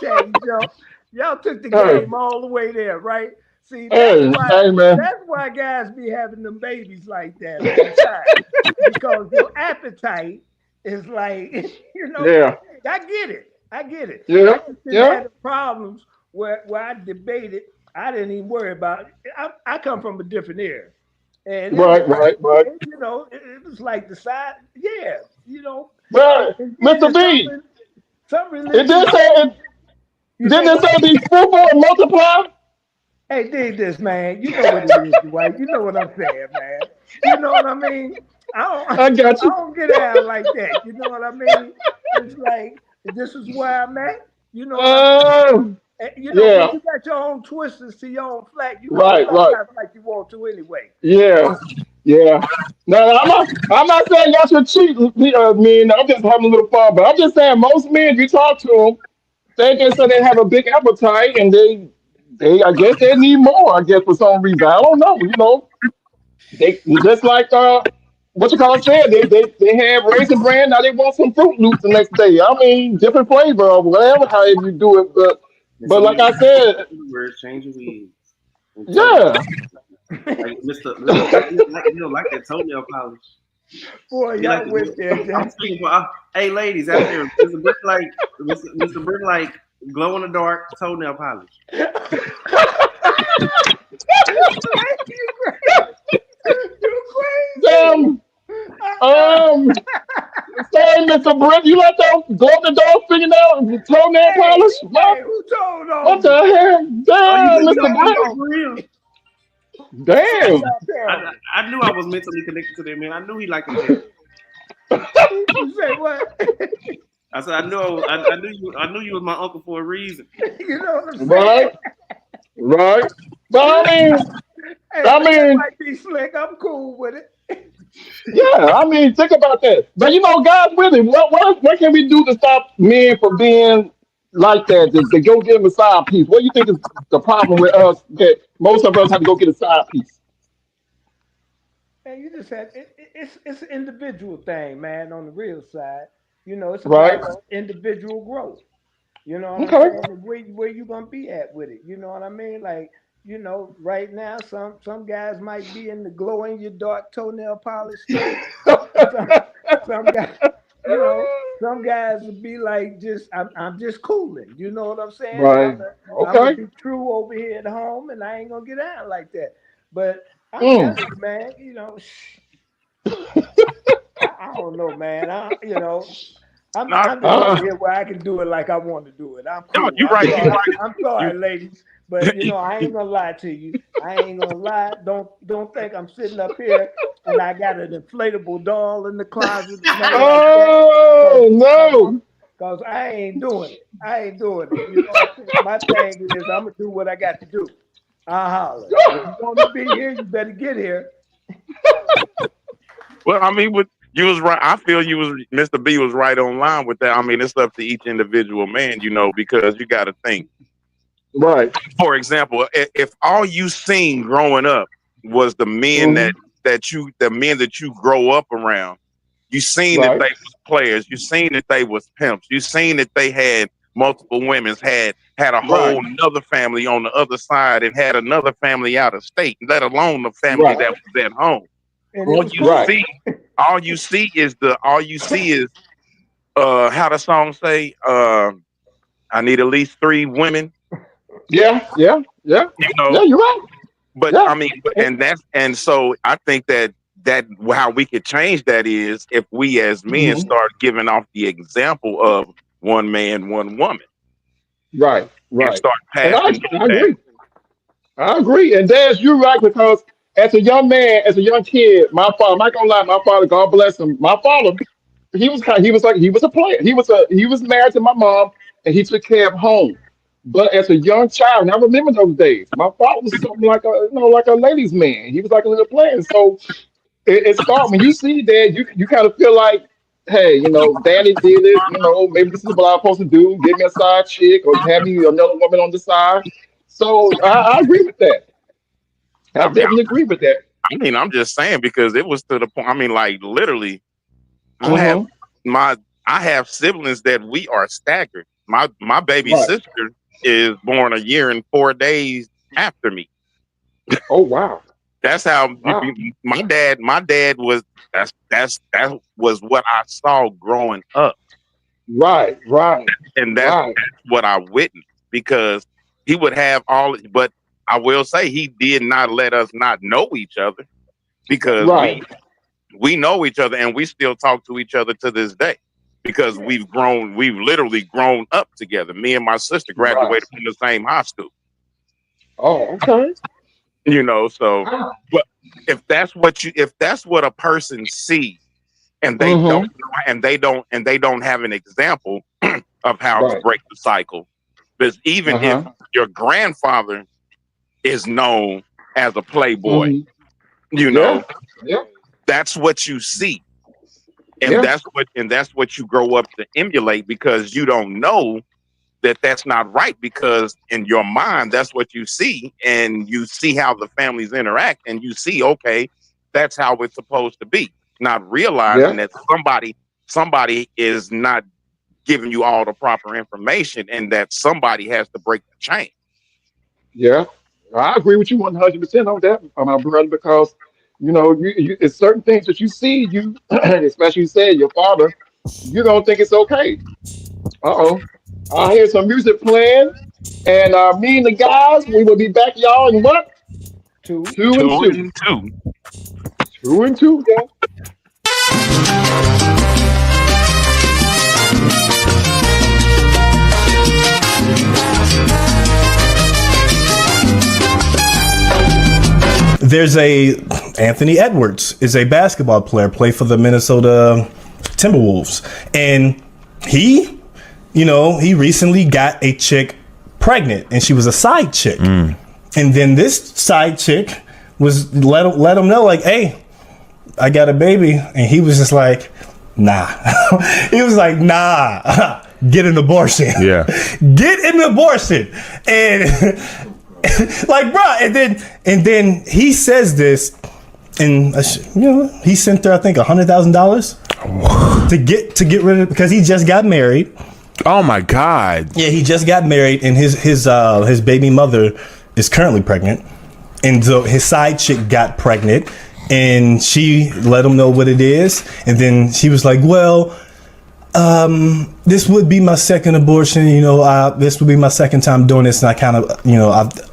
change up. Y'all took the game all the way there, right? See, that's why guys be having them babies like that all the time. Because your appetite is like, you know, I get it. Yeah. I had problems where I debated. I didn't even worry about it. I come from a different era. And right. You know, it was like the side, you know. Right. Mr. B, some religion. Didn't it say be fruitful and multiply? Hey, dig this, man. You know what it is, Dwight. You know what I'm saying, man. You know what I mean? I don't get out like that. You know what I mean? It's like, this is where I'm at. You know what I mean? You know, when you got your own twisters to your own flat, you can like you want to anyway. Yeah. No, I'm not saying y'all should cheat me. I'm just having a little fun, but I'm just saying most men, you talk to them, they just say they have a big appetite, and they I guess they need more. I guess for some reason, I don't know. You know, they just like what you call it said. They have Raisin Bran, now they want some Fruit Loops the next day. I mean, different flavor or whatever, however you do it, but like I said, change of weeds. Yeah. Like you know, like that toenail polish. Boy, y'all like with there. I'm speaking for, hey, ladies out there, Mr. Britt like glow in the dark toenail polish. You crazy. Say, Mr. Britt, you like that glow in the dark fingernail toenail polish? Hey, who told on? What the hell? Damn, Mr. Britt. Damn. I knew I was mentally connected to them, man. I knew he liked it. You say what? I said I knew you was my uncle for a reason. You know what I'm saying? Right. But I mean, that might be be slick, I'm cool with it. Yeah, I mean, think about that. But God willing, what can we do to stop men from being like that? To go get them a side piece. What do you think is the problem with us that most of us have to go get a side piece? And you just had it's an individual thing, man. On the real side, it's Right? about individual growth. You know what I'm Okay. saying? Where you gonna be at with it? You know what I mean? Like, right now, some guys might be in the glow in your dark toenail polish stage. Some, some guys, some guys would be like, I'm just cooling. You know what I'm saying? Right. I'm gonna Okay. be true over here at home, and I ain't gonna get out like that. But I'm Mm. telling you, man, I don't know, man. I'm just Uh, over here where I can do it like I want to do it. I'm No, cool. you're right. You're right. I'm sorry, You, ladies, but I ain't gonna lie to you. I ain't gonna lie. Don't think I'm sitting up here and I got an inflatable doll in the closet, nothing like that. oh no. Cause I ain't doing it. I ain't doing it. My thing is I'm gonna do what I got to do. I'll holler. If you want to be here, you better get here. well, I mean, you was right. I feel Mr. B was right on line with that. I mean, it's up to each individual man, because you got to think. Right. For example, if all you seen growing up was the men Mhm. the men that you grow up around, you seen that Right. they was players, you seen that they was pimps, you seen that they had multiple women, had a Right. whole another family on the other side, and had another family out of state, let alone the family Right. that was at home. And it All was you cool. Right. see, all you see is how the song say, I need at least 3 women, Yeah. Yeah. Yeah. you Yeah. know. You're right. But Yeah. I mean, and so I think that how we could change that is if we as men Mhm. start giving off the example of one man, one woman, Right. and Right. start And passing I that. agree. I agree. And Dad, you're right because as a young man, as a young kid, my father, I'm not gonna lie, my father, God bless him, my father, he was a player. He was married to my mom and he took care of home. But as a young child, and I remember those days, my father was something like like a ladies' man. He was like a little player. And so it started when you see that, you kind of feel like, hey, daddy did it, maybe this is what I'm supposed to do, give me a side chick or have me another woman on the side. So I agree with that. I I mean, definitely agree with that. I'm just saying because it was to the point. I mean, like literally, I have Hmm. my I have siblings that we are staggered. My baby Right. sister is born a year and 4 days after me. Oh wow. That's how Wow. my dad was. That was what I saw growing up, Right. Right. and that's Right. what I witnessed because he would have all. But I will say he did not let us not know each other because Right. we know each other and we still talk to each other to this day because we've literally grown up together. Me and my sister Right. graduated from the same high school. Oh, okay. So Ah. but if that's what a person sees and they don't Hmm. know and they don't have an example of how to Right. break the cycle. Because even if Uh-huh. your grandfather is known as a playboy, Hmm. you Yeah. know, Yeah. that's what you see. And Yeah. that's what you grow up to emulate because you don't know that that's not right because in your mind that's what you see and you see how the families interact and you see okay that's how it's supposed to be, not realizing Yeah. that somebody is not giving you all the proper information and that somebody has to break the chain. Yeah. I agree with you 100% on that, my brother, because it's certain things that you see, especially you said your father, you don't think it's okay. Uh-oh. I hear some music playing, and me and the guys, we will be back, y'all, in what? Two. Two and Two two. and two. 2 and 2, yeah. There's Anthony Edwards is a basketball player, play for the Minnesota Timberwolves, and he recently got a chick pregnant, and she was a side chick, and then this side chick was let him know, like, hey, I got a baby. And he was just like, nah. He was like, nah, get an abortion. Yeah. Get an abortion. And like, bro, and then he says this, and he sent her, I think, $100,000 to get rid of it because he just got married. Oh my God. Yeah, he just got married, and his baby mother is currently pregnant, and so his side chick got pregnant, and she let him know what it is, and then she was like, well, this would be my second abortion, this would be my second time doing this, and I kind of,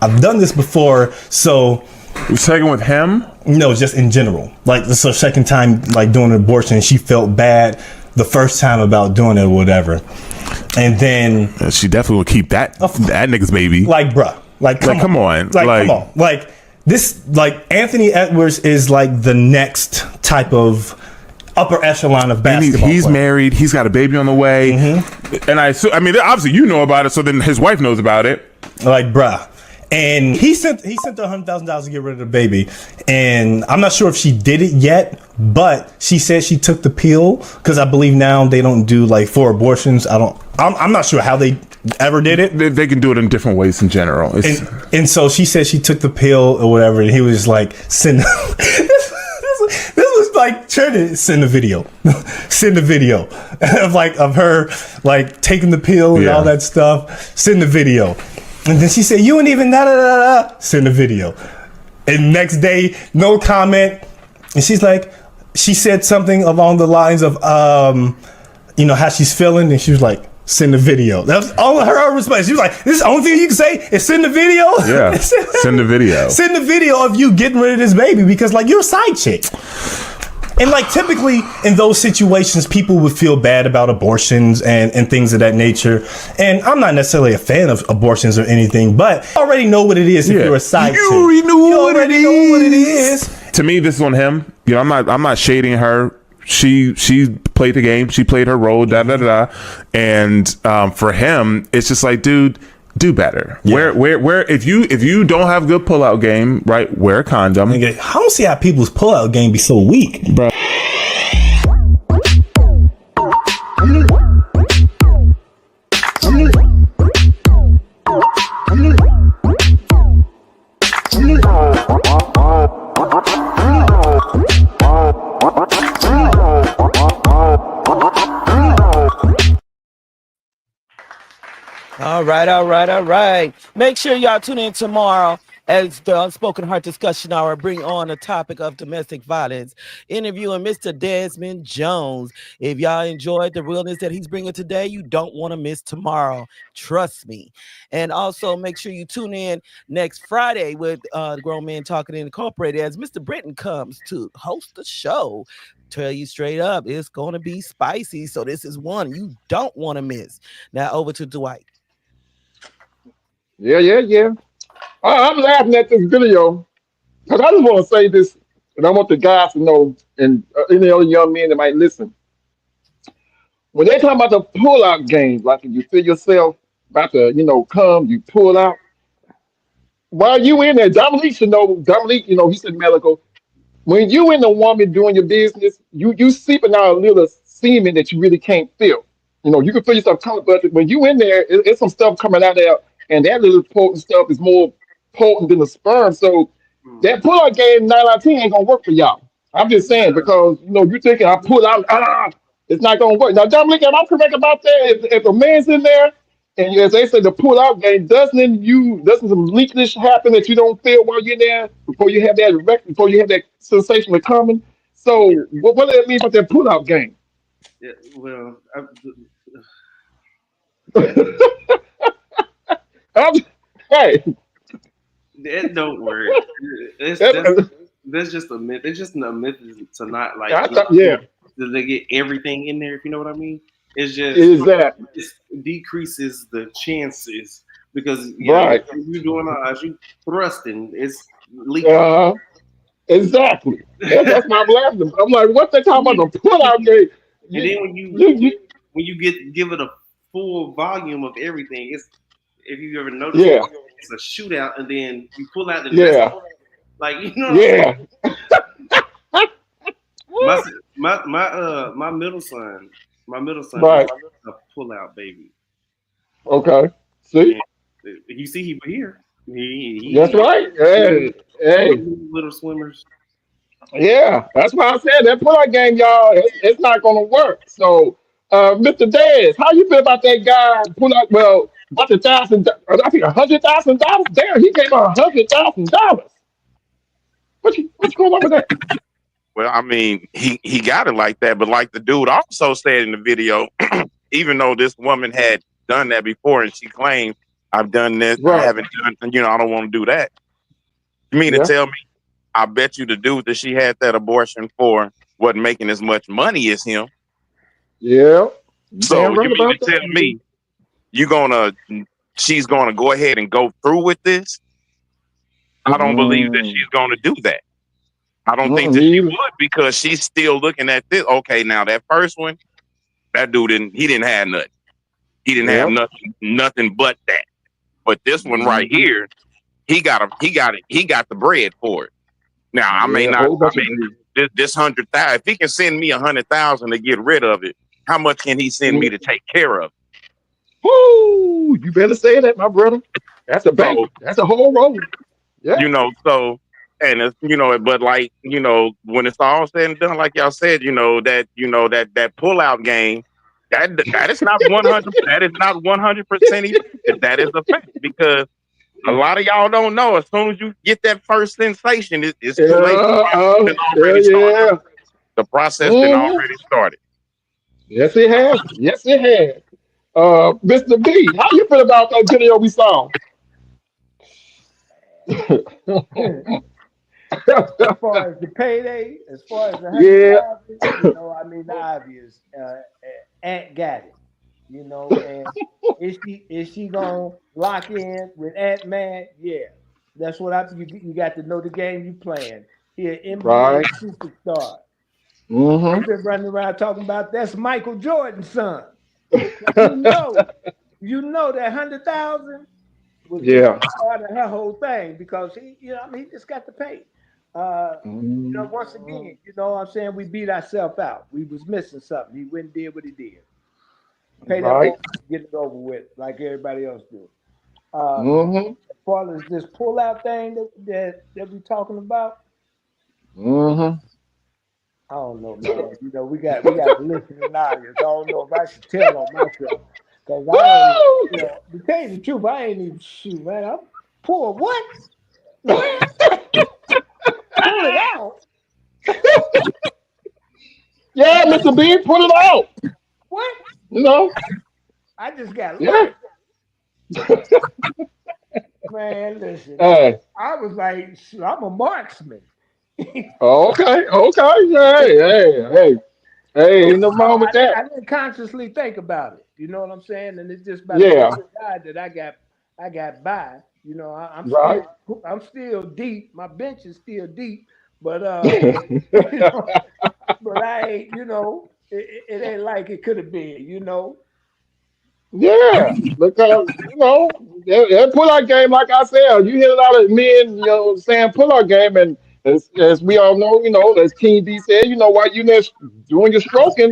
I've done this before, so. You're second with him? No, just in general. Like, this is her second time, like, doing an abortion, and she felt bad the first time about doing it or whatever. And then she definitely will keep that nigga's baby. Like, bruh. Come on. Come on. Like, this, like, Anthony Edwards is like the next type of upper echelon of basketball. He's married. He's got a baby on the way. Mm-hmm. And I mean, obviously you know about it, so then his wife knows about it. Like, bruh. And he sent the $100,000 to get rid of the baby, and I'm not sure if she did it yet, but she said she took the pill because I believe now they don't do like 4 abortions. I'm not sure how they ever did it. They can do it in different ways in general. And so she said she took the pill or whatever, and he was just like, send. This was like trying to send a video, of her like taking the pill and all that stuff. Send the video. And then she said, you ain't even send a video. And next day, no comment. And she said something along the lines of, how she's feeling. And she was like, send a video. That was all her response. She was like, this is the only thing you can say is send the video? Yeah, send the video. Send the video of you getting rid of this baby because, like, you're a side chick. And, like, typically in those situations, people would feel bad about abortions and things of that nature. And I'm not necessarily a fan of abortions or anything, but I already know what it is if you're a side chick. You already know what it is. To me, this is on him. I'm not shading her. She played the game. She played her role. And for him, it's just like, dude, do better. Yeah. Where if you don't have good pullout game, right? Wear a condom. I don't see how people's pullout game be so weak, bro. All right. Make sure y'all tune in tomorrow as the Unspoken Heart Discussion Hour bring on the topic of domestic violence, interviewing Mr. Desmond Jones. If y'all enjoyed the realness that he's bringing today, you don't want to miss tomorrow. Trust me. And also make sure you tune in next Friday with Grown Men Talking Incorporated as Mr. Britton comes to host the show. Tell you straight up, it's going to be spicy. So this is one you don't want to miss. Now over to Dwight. Yeah. I'm laughing at this video because I just want to say this, and I want the guys to know, and any other young men that might listen. When they talk about the pull-out game, like if you feel yourself about to, come, you pull out. While you in there, Dominique should know. Dominique, he said medical. When you in the woman doing your business, you seeping out a little semen that you really can't feel. You can feel yourself coming, but when you in there, it's some stuff coming out there. And that little potent stuff is more potent than the sperm. So that pull-out game 9 out of 10 ain't gonna work for y'all. I'm just saying because you thinking I pull out, it's not gonna work. Now, Dominic, am I correct about that? If a man's in there, and as they say, the pull-out game doesn't some leakage happen that you don't feel while you're there before you have that sensation of coming? So what does that mean about that pull-out game? Yeah, well, hey, that don't work. That's just a myth. It's just a myth to not to get everything in there. If you know what I mean, it's just it decreases the chances because right. You're doing as you thrusting, it's leaking. Exactly. That's my laughing. I'm like, what's they talking about the pull out game? And then when you give it a full volume of everything, it's if you ever noticed, it's a shootout, and then you pull out the Like, you know. Yeah. My middle son Right. is a pull-out baby. Okay. See? And you see, he here. That's right. Hey, hey. Little swimmers. Yeah, that's why I said that pullout game, y'all. It's not gonna work. So, Mr. Dez, how you feel about that guy pull out? Well, about I think $100,000. Damn, he gave her $100,000. What's going on with that? Well, I mean, he got it like that, but like the dude also said in the video, even though this woman had done that before and she claimed, I've done this, I Right. haven't done, I don't want to do that. You mean to Yeah. tell me, I bet you the dude that she had that abortion for wasn't making as much money as him. Yeah. So Damn you right mean about to that. tell me she's gonna go ahead and go through with this? I don't believe that she's gonna do that. I don't think that she would, because she's still looking at this. Okay, now that first one, that dude didn't have nothing. He didn't have nothing but that. But this one right here, he got the bread for it. Now I may not. I mean, this 100,000. If he can send me 100,000 to get rid of it, how much can he send me to take care of it? Woo! You better say that, my brother. That's a bank. That's a whole road. Yeah. And it's, but like, when it's all said and done, like y'all said, that pull out game, that is not 100. That is not 100%. That is a fact, because a lot of y'all don't know. As soon as you get that first sensation, it's too late. The process been already started. Yes, it has. Yes, it has. Mr. B, how you feel about that video we saw? As far as the payday, as far as the 100,000, I mean, the obvious. Aunt got it, and is she gonna lock in with Ant Man? Yeah, that's what you got to know the game you playing. He an NBA superstar. They've been running around talking about that's Michael Jordan's son. You know that 100,000 was part of her whole thing, because he just got to pay. Once again, what I'm saying, we beat ourselves out. We was missing something. He went and did what he did. Pay that, get it over with, like everybody else do. As far as this pull-out thing that we talking about, I don't know, man. We got a listening audience. I don't know if I should tell on myself, because to tell you the truth, I ain't even shoot, man. I'm poor. What? Pull it out. Yeah, Mr. B, pull it out. What? I just got man, listen. I was like, I'm a marksman. Okay. Hey, ain't no wrong with that. I didn't consciously think about it. You know what I'm saying? And it's just by the God that I got by. I'm still deep. My bench is still deep, but but I ain't. It ain't like it could have been. Yeah, because that pull-out game, like I said, you hear a lot of men, saying pull-out game, and as we all know, as King D said, while you doing your stroking,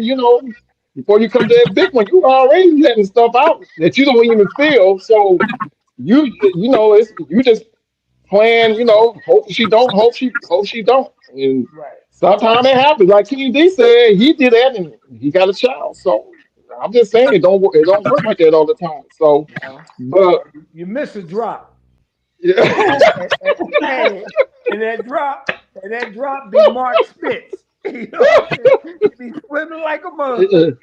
before you come to that big one, you already letting stuff out that you don't even feel. So you just playing, hope she don't, and sometimes it happens. Like King D said, he did that and he got a child. So I'm just saying it don't work like that all the time. So, but you miss a drop. Yeah. and that drop be Mark Spitz. He be swimming like a mother.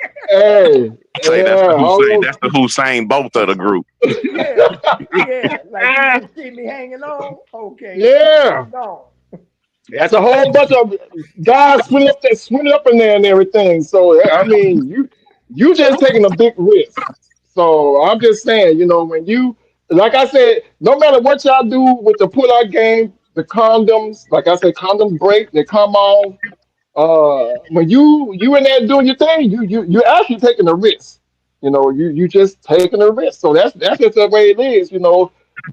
Say that's the Hussein Bolt of the group. Yeah. Like you see me hanging on. Okay. Yeah. That's a whole bunch of guys swimming up in there and everything. So I mean, you just taking a big risk. So I'm just saying, when you, like I said, no matter what y'all do with the pull-out game, the condoms, like I said, condoms break, they come off. When you in there doing your thing, you actually taking a risk. You just taking a risk. So that's just the way it is.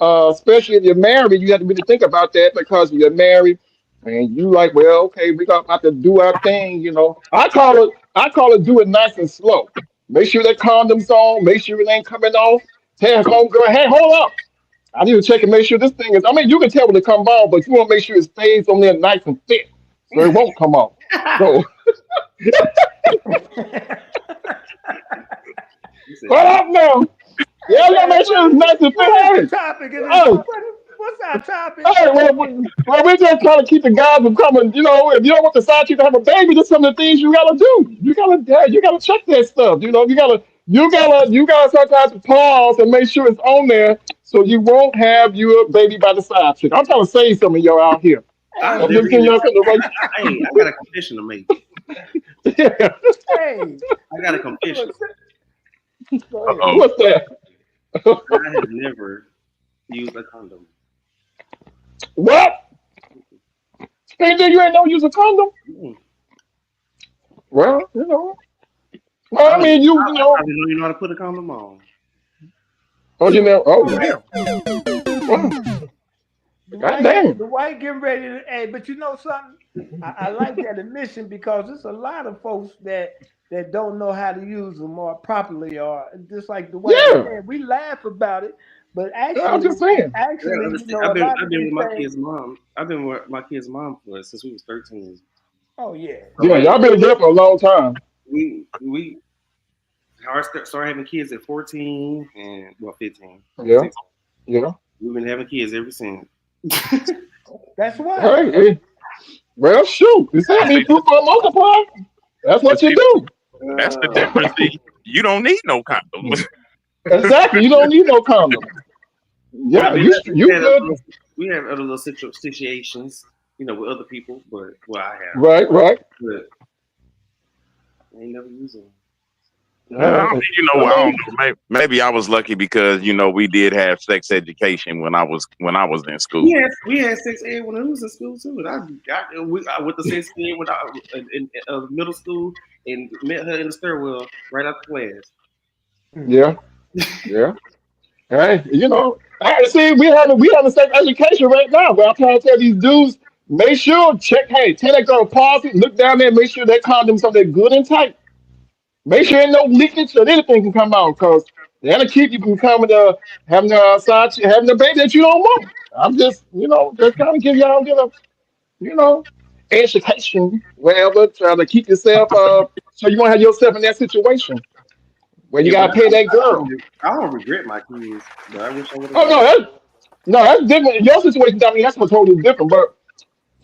especially if you're married, you have to really think about that because you're married and you like, well, okay, we got about to do our thing, you know. I call it do it nice and slow. Make sure that condom's on, make sure it ain't coming off. Tell homegirl, hey, hold up. I need to check and make sure this thing is. I mean, you can tell when it comes off, but you want to make sure it stays on there nice and thick, so it won't come off. So, what up now? Yeah, you gotta make sure it's nice and thick. Topic is Oh, what's our topic? hey, well, we're just trying to keep the guys from coming. You know, if you don't want the side chick to have a baby, there's some of the things you gotta do. You gotta check that stuff. You know, you gotta sometimes pause and make sure it's on there so you won't have your baby by the side chick. I'm trying to save some of y'all out here. I I'm just getting y'all to the Hey, I got a confession to make. right. Yeah. Hey, I got a confession. What's that? I have never used a condom. What? Hey, then you ain't never use a condom? Mm. Well, you know. Well, I mean, you know. I probably don't even know how to put a condom on. Oh, you know. Oh, yeah. Wow. God damn. The white getting ready to, hey, but you know something? I like that admission because there's a lot of folks that don't know how to use them more properly, or just like the white man, we laugh about it, but actually, I'm just saying. Actually, you know, I've been with my kid's mom. I've been with my kid's mom since we was 13. Oh yeah. Yeah, y'all been together for a long time. We started having kids at 14 and 15. Yeah. 16. Yeah. We've been having kids ever since. That's why. Hey. Well, shoot. You said me two for a multiply. That's what you do. That's the difference. You don't need no condom. Exactly. You don't need no condom. Yeah, you good. We have other little situations, you know, with other people, but I have. Right. But I ain't never used them. You know, I don't know. Maybe I was lucky because you know we did have sex education when I was in school. We had sex ed when I was in school too. And I went to sex ed when I was in middle school and met her in the stairwell right after class. Yeah. Hey, you know, see, we having sex education right now. But I'm trying to tell these dudes, make sure tell that girl pause it, look down there, make sure that condom's on there good and tight. Make sure ain't no leakage or anything can come out because that'll keep you from coming to having having a baby that you don't want. I'm just, just kind of give y'all education, whatever, trying to keep yourself so you won't have yourself in that situation where you gotta pay that girl. I don't regret my kids, but I wish I would have. Oh no, that's different. In your situation, I mean, that's what's totally different. But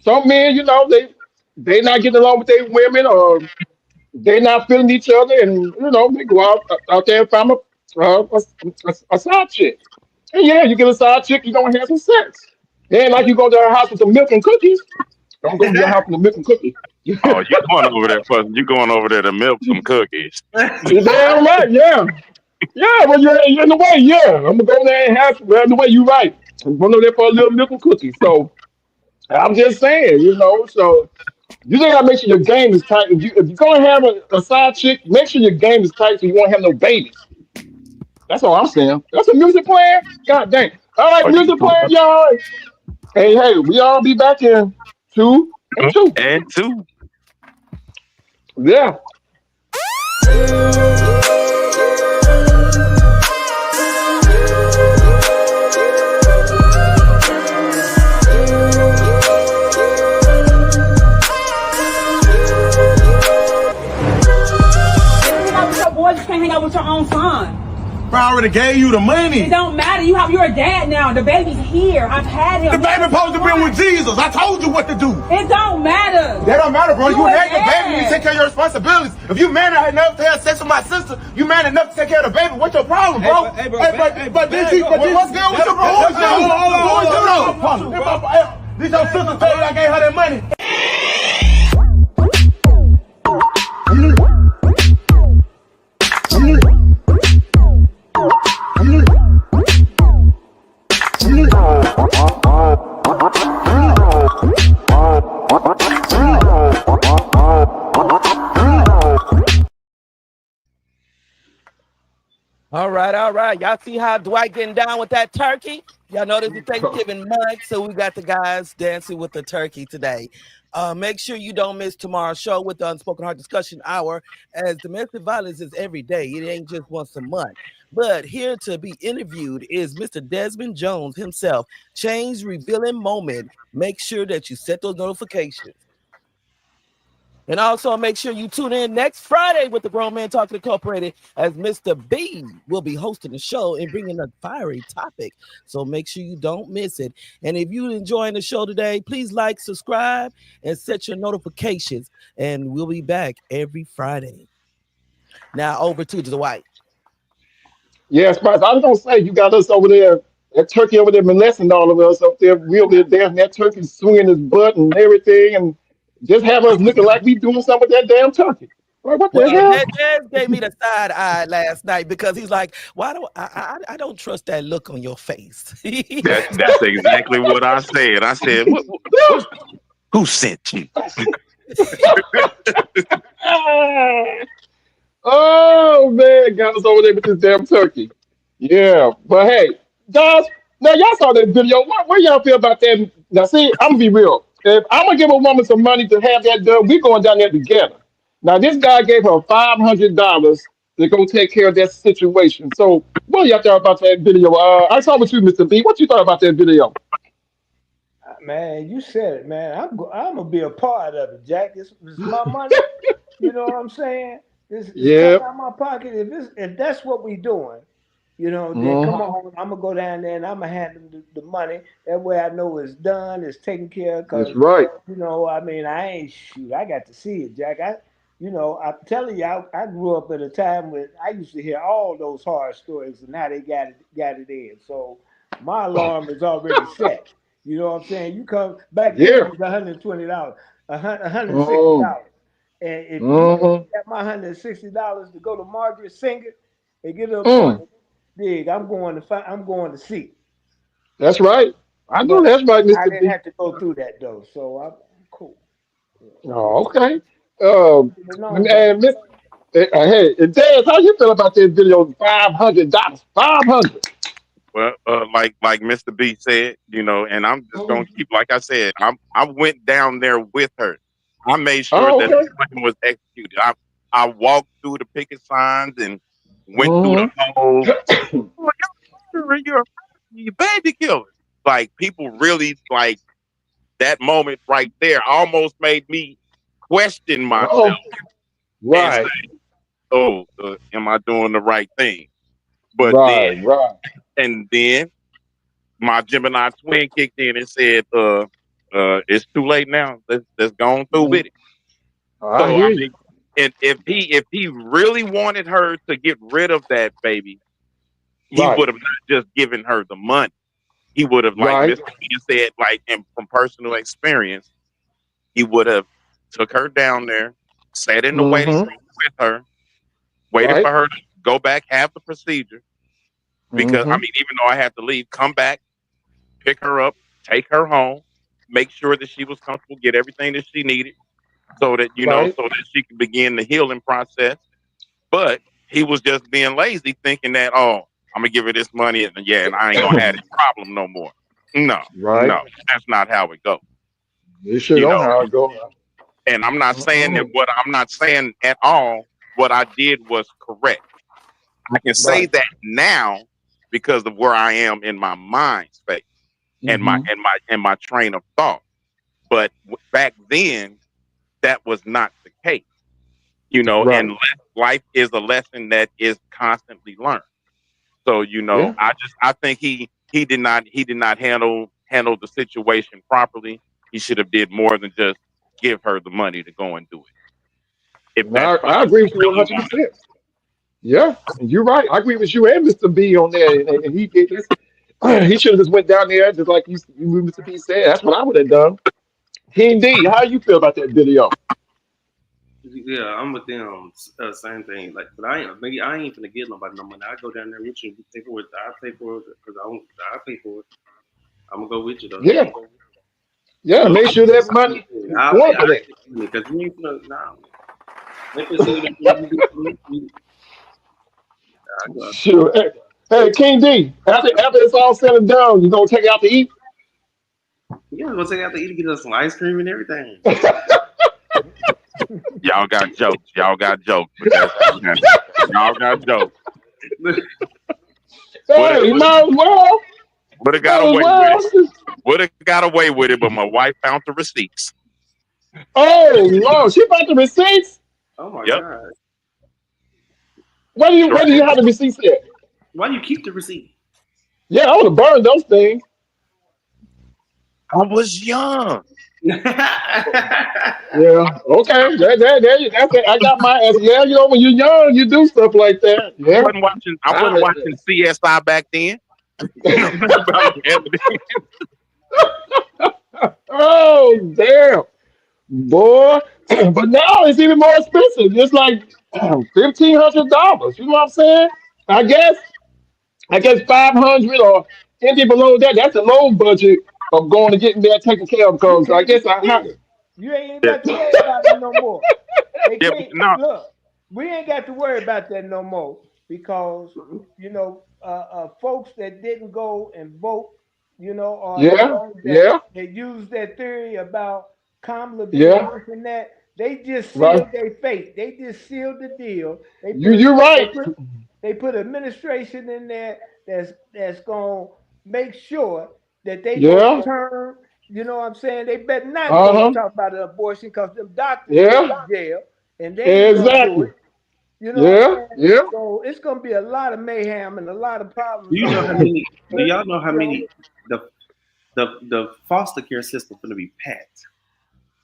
some men, they not getting along with their women or they not feeling each other, and they go out there and find a side chick. And yeah, you get a side chick, you're gonna have some sex. Then like you go to her house with some milk and cookies. Don't go to your house with the milk and cookies. Oh, you going over there to milk some cookies. You're damn right, yeah. Yeah, well you're in the way, yeah. I'm gonna go there and have in the way you right. I'm going over there for a little milk and cookies. So I'm just saying, so you just gotta make sure your game is tight. If you're gonna have a side chick, make sure your game is tight so you won't have no babies. That's all I'm saying. That's a music plan. God dang. All right, music plan, y'all. Hey, we all be back in 2 and 2. And 2. Yeah. Boys, you can't hang out with your own son. Bro, I already gave you the money. It don't matter. You're a dad now. The baby's here. I've had him. The baby supposed to be with Jesus. I told you what to do. It don't matter. That don't matter, bro. You had your dad. baby. You take care of your responsibilities. If you man enough to have sex with my sister, you man enough to take care of the baby. What's your problem, bro? Hey, bro. But what's good with you, bro? Who is you? This your sister told me I gave her that money. All right. Y'all see how Dwight getting down with that turkey? Y'all know this is Thanksgiving month, so we got the guys dancing with the turkey today. Make sure you don't miss tomorrow's show with the Unspoken Heart Discussion Hour, as domestic violence is every day. It ain't just once a month. But here to be interviewed is Mr. Desmond Jones himself. Change revealing moment. Make sure that you set those notifications. And also make sure you tune in next Friday with the Grown Man Talking Incorporated, as Mr. B will be hosting the show and bringing a fiery topic. So make sure you don't miss it. And if you're enjoying the show today, please like, subscribe, and set your notifications. And we'll be back every Friday. Now over to the White. Yes, Spice. I was gonna say you got us over there. That turkey over there molesting all of us up there, really dancing. That turkey swinging his butt and everything, and just have us looking like we doing something with that damn turkey. Like what the Well, hell? Dad gave me the side eye last night because he's like, "Why don't I don't trust that look on your face?" That's exactly what I said. I said, who sent you? Oh man, got us over there with this damn turkey. Yeah, but hey, guys, now y'all saw that video. What y'all feel about that? Now, see, I'm gonna be real. If I'm gonna give a woman some money to have that done, we going down there together. Now, this guy gave her $500 to go take care of that situation. So, what y'all thought about that video? I saw with you, Mr. B. What you thought about that video? Man, you said it, man. I'm gonna be a part of it, Jack. It's my money. You know what I'm saying? It's Yeah. coming out of my pocket. If that's what we doing, then come Mhm. on. I'm gonna go down there and I'm gonna hand them the money. That way I know it's done, it's taken care of. That's Cause right. I mean, I ain't shoot. I got to see it, Jack. I'm telling you, I grew up at a time when I used to hear all those horror stories, and now they got it in. So my alarm is already set. You know what I'm saying? You come back then, Yeah. it was $120, $160. Mm. And if you Mhm. got my $160 to go to Margaret Singer and get an Mm. appointment, dig, I'm going to see. That's right. I know But that's right, I Mr. didn't B. have to go through that though, so I'm cool. Oh, okay. Um, You know, but and hey, and Dad, how you feel about that video? $500. 500. Well, like Mr. B said, and I'm just gonna keep, like I said, I went down there with her. I made sure Oh, that okay. the plan was executed. I walked through the picket signs and went through the Hmm. whole. "Oh, you're you baby killer." Like people really like that moment right there almost made me question Oh, myself and say, right, "Oh, am I doing the right thing?" But then, right, right. and then my Gemini twin kicked in and said, it's too late now. Let's go on through Mhm. with it." I So I hear you. mean, and if he really wanted her to get rid of that baby, he Right, would have not just given her the money. He would have, like right. Mr. B said, like, and from personal experience, he would have took her down there, sat in the waiting Hmm. room with her, waited Right. for her to go back, have the procedure. Because I Hmm. mean, even though I had to leave, come back, pick her up, take her home, make sure that she was comfortable, get everything that she needed, so that Right. so that she could begin the healing process. But he was just being lazy, thinking that, oh, I'm gonna give her this money and yeah, and I ain't gonna have this problem no more. No, Right. no, that's not how it goes. You sure You don't know, how it go. and Mm-mm. I'm not saying at all what I did was correct. I can say Right. that now because of where I am in my mind space and my Hmm. train of thought. But back then, that was not the case, and Right. life is a lesson that is constantly learned. So, Yeah. I think he did not handle the situation properly. He should have did more than just give her the money to go and do it. If And that's I something agree you with you really want. 100%. Yeah, and you're right. I agree with you and Mr. B on there. And he did this. He should have just went down there just like Mr. B said. That's what I would have done. Indeed. How you feel about that video? Yeah, I'm with them. Same thing. Like, but I ain't finna get nobody no money. I go down there with you. You pay for it. I pay for it because I pay for it. I'm gonna go with you though. Yeah. Yeah, You know, make sure that money is I'll going for that. pay for it because you ain't finna. Nah, let me see what you do for me. I go. Sure. Hey, King D, after it's all said and done, you gonna take it out to eat? Yeah, I'm gonna take out to eat and get us some ice cream and everything. Y'all got jokes. Y'all got jokes, but that's y'all got jokes. Hey, you might as well. Would have got Might as away with it. well. Would have got away with it, but my wife found the receipts. Oh Lord, she bought the receipts. Oh my Yep. god! Sure Where do you did. have the receipts at? Why you keep the receipt? Yeah, I would have burned those things. I was young. Yeah, okay. That's it. I got my ass. Yeah, you know, when you're young, you do stuff like that. I Yeah. wasn't watching. I wasn't I- watching CSI back then. About evidence. oh damn, boy! But now it's even more expensive. It's like $1,500. You know what I'm saying? I guess. I guess 500 or anything below that. That's a low budget of going to getting that taken care of. You Because I can't guess even I get have. it. You ain't even Yeah, got to worry about it no more. They yeah, but can't no. look. We ain't got to worry about that no more because folks that didn't go and vote, or the Yeah, ones yeah, that used that theory about Kamala being yeah. this and that, they just Right. sealed their fate. They just sealed the deal. You're right. They put administration in there that's gonna make sure that they Yeah. overturn. You know what I'm saying? They better not Uh go huh. talk about an abortion because them doctors go Yeah. to jail and they ain't gonna do Exactly. it. You know what I'm Yeah. saying? Yeah. So it's gonna be a lot of mayhem and a lot of Do problems you know how over many? Do here. y'all know how many the foster care system going to be packed?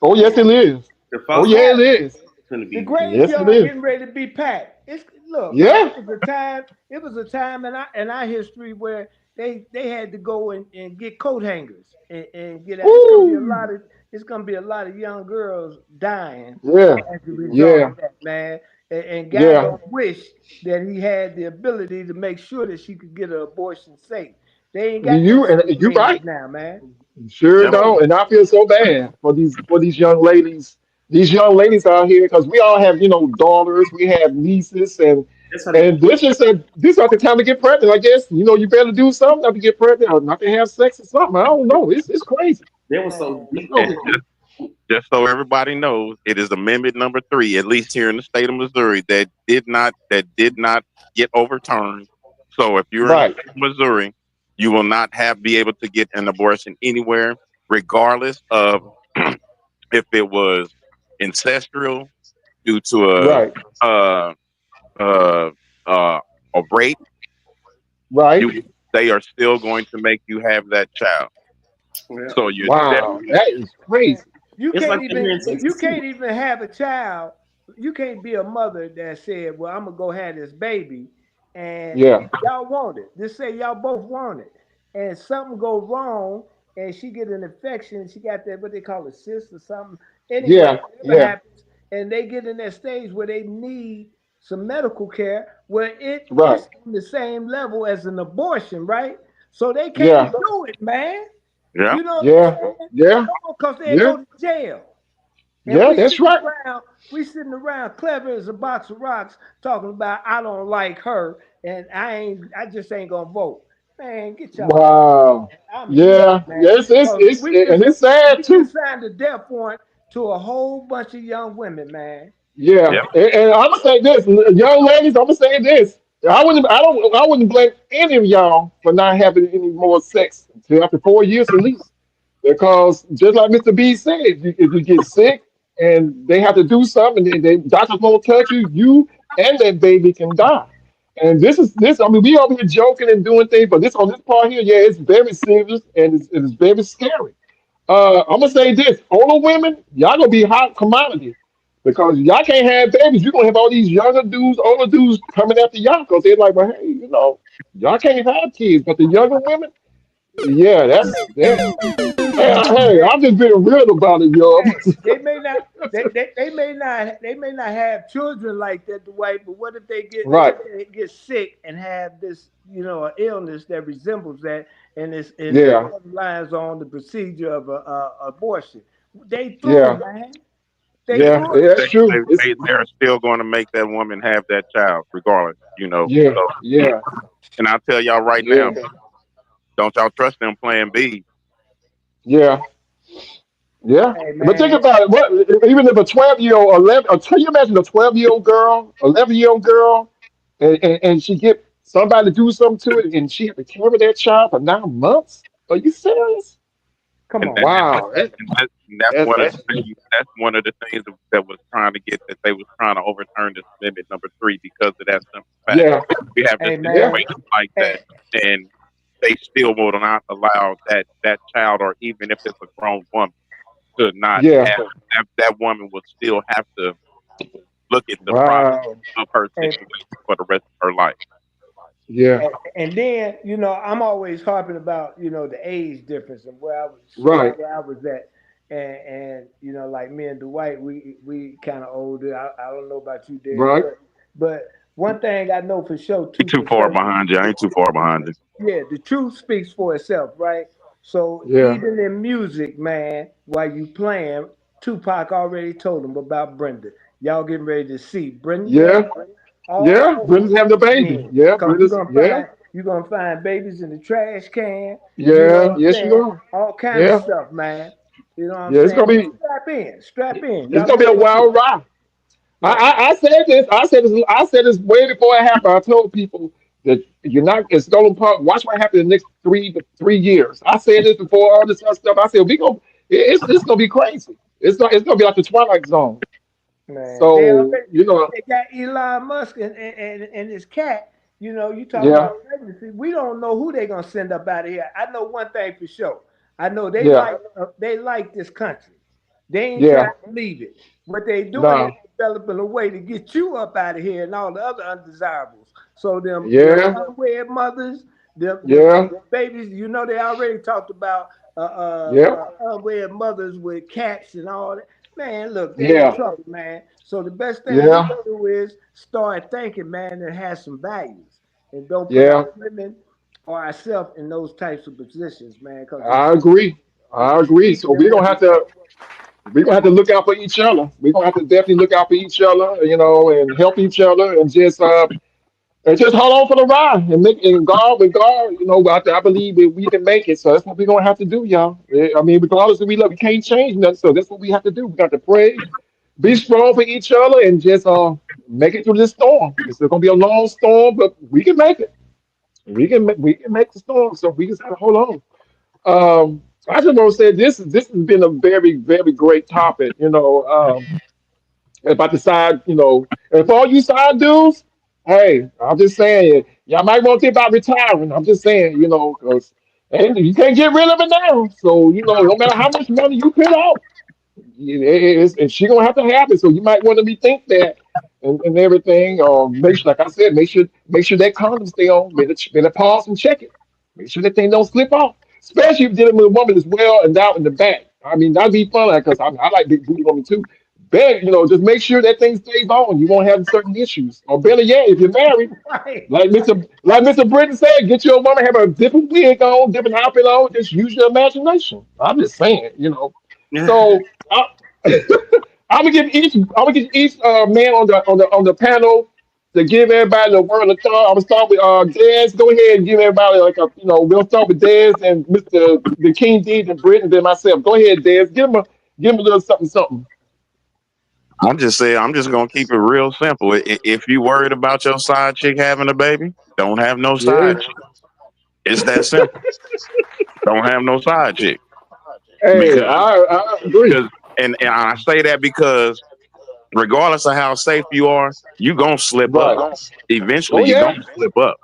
Oh yes, it is. The Oh foster yeah, it Yeah, is. going to the be Yes, it graveyard is. getting ready to be packed. It's look, man. Yeah. It was a time in our history where they had to go and get coat hangers and get out. Woo. It's gonna be a lot of young girls dying Yeah. as a result Yeah. of that, man. And God Yeah. don't wish that he had the ability to make sure that she could get her abortion safe. They ain't got them You means right. now, man. Sure Yep. don't. And I feel so bad for these young ladies out here because we all have daughters, we have nieces, that's how they and this is not the time to get pregnant. I guess you better do something not to get pregnant or not to have sex or something. I don't know. It's crazy. they were so deep And that just so everybody knows, it is Amendment number 3, at least here in the state of Missouri, that did not get overturned. So if you're in the Right. state of Missouri, you will not be able to get an abortion anywhere, regardless of if it was ancestral due to Right. a uh, uh, a rape. Right. You They are still going to make you have that child. yeah. So you're Wow. definitely That is crazy. You It's like can't here even in you Texas too. can't even have a child. You can't be a mother that said, "Well, I'm gonna go have this baby," and Yeah. y'all want it. Just say y'all both want it, and something goes wrong, and she get an infection. She got that what they call a cyst or something. Anyway, Yeah. whatever Yeah. happens, and they get in that stage where they need some medical care, where Right. it's on the same level as an abortion, right? So they can't Yeah. do it, man. yeah. You know what Yeah. I'm saying? Yeah. Because they Yeah. go to jail. And Yeah. That's right. we sitting around clever as a box of rocks talking about I don't like her and I just ain't gonna vote. Man, get y'all out of here, Wow. man. I'm here, Yeah. man. Yes. It's Because it's and it's we sad too. just signed a death warrant to a whole bunch of young women, man. Yeah, Yep. and I'm gonna say this, young ladies. I'm gonna say this. I wouldn't blame any of y'all for not having any more sex until after 4 years at least, because just like Mr. B said, if you get sick and they have to do something, and they doctors won't touch you, you and that baby can die. And this. I mean, we over here joking and doing things, but this on this part here, yeah, it's very serious and it's very scary. I'm gonna say this: older women, y'all gonna be hot commodity because y'all can't have babies. You're gonna have all these younger dudes, older dudes coming after y'all because they're like, well, hey, y'all can't have kids, but the younger women, yeah, that's that. Hey, I'm just being real about it, y'all. Hey, they may not they may not have children like that, Dwight, but what Right? if they get sick and have this, an illness that resembles that and it Yeah, relies on the procedure of a abortion. They through, yeah, man. Yeah, that's true. They're still going to make that woman have that child, regardless. Yeah, So, yeah, and I tell y'all right yeah, now, don't y'all trust them Plan B? yeah, yeah. Hey But think man, about it. What even if a 12-year-old, 11, can you imagine a 12-year-old girl, 11-year-old girl, and she get somebody to do something to it, and she had to carry that child for 9 months? Are you serious? come And, on, that, and, man. that, Wow, and that's that's one of that's the things. That's one of the things that was trying to get that they was trying to overturn this amendment number 3 because of that simple fact. yeah, We have this Hey yeah, man. situation like Hey, that, and they still will not allow that child, or even if it's a grown woman, to not yeah. have that woman will still have to look at the process Wow, of her hey, situation for the rest of her life. yeah, and then I'm always harping about the age difference and where I was right, where I was at, and like me and Dwight, we kind of older. I don't know about you, Dad, right, but one thing I know for sure, Ain't two too for far sure. behind you. I ain't too far behind you. Yeah, the truth speaks for itself, right? So yeah, even in music, man, while you playing, Tupac already told him about Brenda. Y'all getting ready to see yeah, Brenda all yeah. Brenda's having a baby. again. Yeah, Cause you're Brenda's. gonna Yeah, find you're gonna find babies in the trash can. You know yeah. what I'm Yes, you saying? are. All kind of Yeah, stuff, man. You know what I'm yeah. saying? So strap in, strap in. It's Y'all gonna get be a ready to see. wild ride. Yeah. I said this. I said this way before it happened. I told people that you're not. It's going to watch what happens in the next 3 years. I said this before all this other stuff. I said we gonna. It's gonna be crazy. It's gonna be like the Twilight Zone. Man, So they got Elon Musk and his cat. You talking yeah, about pregnancy. We don't know who they gonna send up out of here. I know one thing for sure. I know yeah, they like this country. They ain't yeah. trying to leave it. What they doing is No, developing a way to get you up out of here and all the other undesirables. So them yeah, unwed mothers, yeah, them babies. They already talked about yeah, unwed mothers with cats and all that. Man, look, they in yeah, trouble, man. So the best thing we yeah, can do is start thinking, man, that has some values, and don't put yeah. our women or ourselves in those types of positions, man, because I agree. I it's agree. cheaper So than we're what gonna have to. We're gonna have to look out for each other. We're gonna have to definitely look out for each other, and help each other, and just hold on for the ride and make and God with God, I believe that we can make it. So that's what we're gonna have to do, y'all. I mean, regardless of we love, we can't change nothing. So that's what we have to do. We got to pray, be strong for each other, and just make it through this storm. It's gonna be a long storm, but we can make it. We can make the storm. So we just have to hold on. I just want to say this has been a very very great topic. About the side, and for all you side dudes, hey, I'm just saying, y'all might want to think about retiring. I'm just saying, because and you can't get rid of it now. So no matter how much money you put out, and she gonna have it. So you might want to rethink that and everything. Make sure, like I said, make sure that condom stay on. Better pause and check it. Make sure that thing don't slip off. Especially if you're dealing with a woman that's well and out in the back. I mean, that'd be fun because I like big booty women too. But just make sure that thing stays on. You won't have certain issues. Or better yet, if you're married, right. like Mr. Britton said, get your woman have a different wig on, different outfit on. Just use your imagination. I'm just saying. So I'm gonna give each man on the panel to give everybody the word of thought. I'm gonna start with Dez. Go ahead and give everybody we'll start with Dez and Mr. the King D and Britt and then myself. Go ahead, Dez. Give him a little something something. I'm just saying, I'm just gonna keep it real simple. If you worried about your side chick having a baby, don't have no Yeah. side chick. It's that simple. Don't have no side chick Hey, because I agree. because and I say that because regardless of how safe you are, you gonna slip up. Right. Eventually, Oh you're yeah. gonna slip up.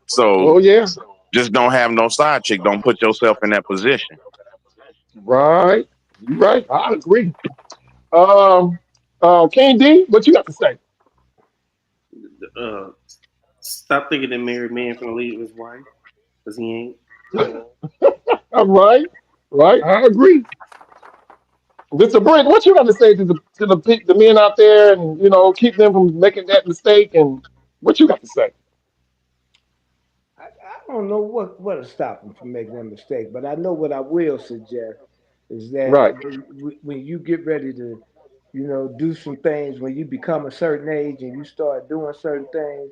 So Oh yeah. just don't have no side chick. Don't put yourself in that position. Right. You right. I agree. King D, what you got to say? Uh, Stop thinking that married man finna leave his wife because he ain't. All right. Right. I agree. Mr. Britt, what you got to say to the men out there and keep them from making that mistake and what you got to say? I don't know what'll stop them from making that mistake, but I know what I will suggest is that Right. when you get ready to do some things when you become a certain age and you start doing certain things.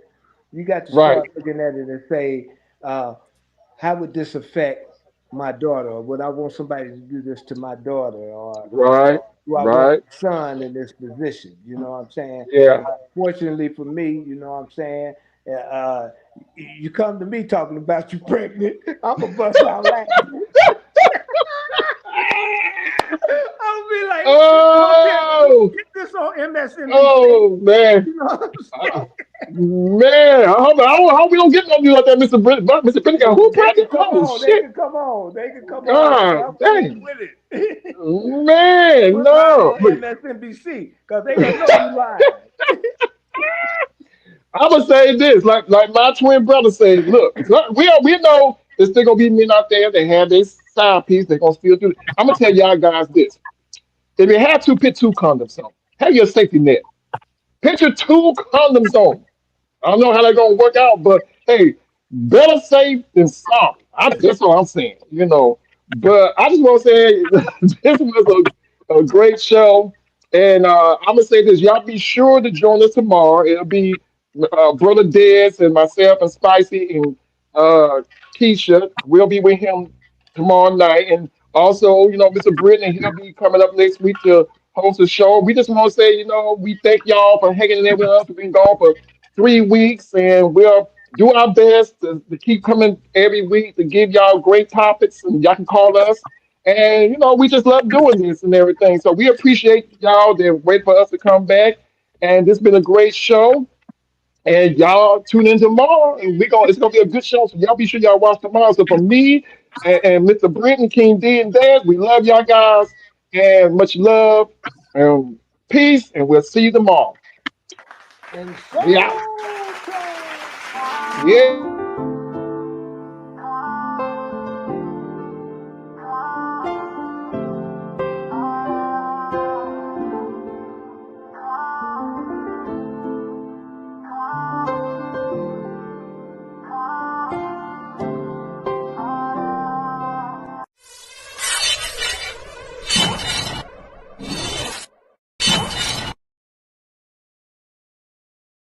You got to Right. start looking at it and say, how would this affect my daughter? Or would I want somebody to do this to my daughter? Or Right. do I want Right. my son in this position? You know what I'm saying? Yeah. Fortunately for me, you know what I'm saying? Uh, you come to me talking about you pregnant, I'm gonna bust out laughing. I'll be like, Oh. get this on MSNBC. Oh man. You know what I'm saying? Man, I hope we don't get no news like that, Mr. Mr. Pentagon. Who They can pregnant? come Oh on. They shit. can come on. They can come on. God I'm cool dang. with it. Man, Put mine no. on Look, MSNBC because they gonna know you lied. I'm gonna say this, like my twin brother said. Look, we know there's still gonna be men out there. They have this side piece. They're gonna still do it. I'm gonna tell y'all guys this: if you have to, put two condoms on. Have your safety net. Put your two condoms on. I don't know how they're gonna work out, but hey, better safe than sorry. That's what I'm saying, But I just want to say this was a great show, and I'm gonna say this: y'all be sure to join us tomorrow. It'll be Brother Dez and myself and Spicy and Keisha. We'll be with him tomorrow night, and also, Mr. Brittany, he'll be coming up next week to host the show. We just want to say, we thank y'all for hanging in there with us. We've been gone for 3 weeks, and we'll do our best to keep coming every week to give y'all great topics, and y'all can call us. And we just love doing this and everything. So we appreciate y'all that wait for us to come back. And this has been a great show. And y'all tune in tomorrow, and it's gonna be a good show. So y'all be sure y'all watch tomorrow. So for me and Mr. Britton, King D, and Dad, we love y'all guys, and much love and peace. And we'll see you tomorrow. And We out. so. Yeah.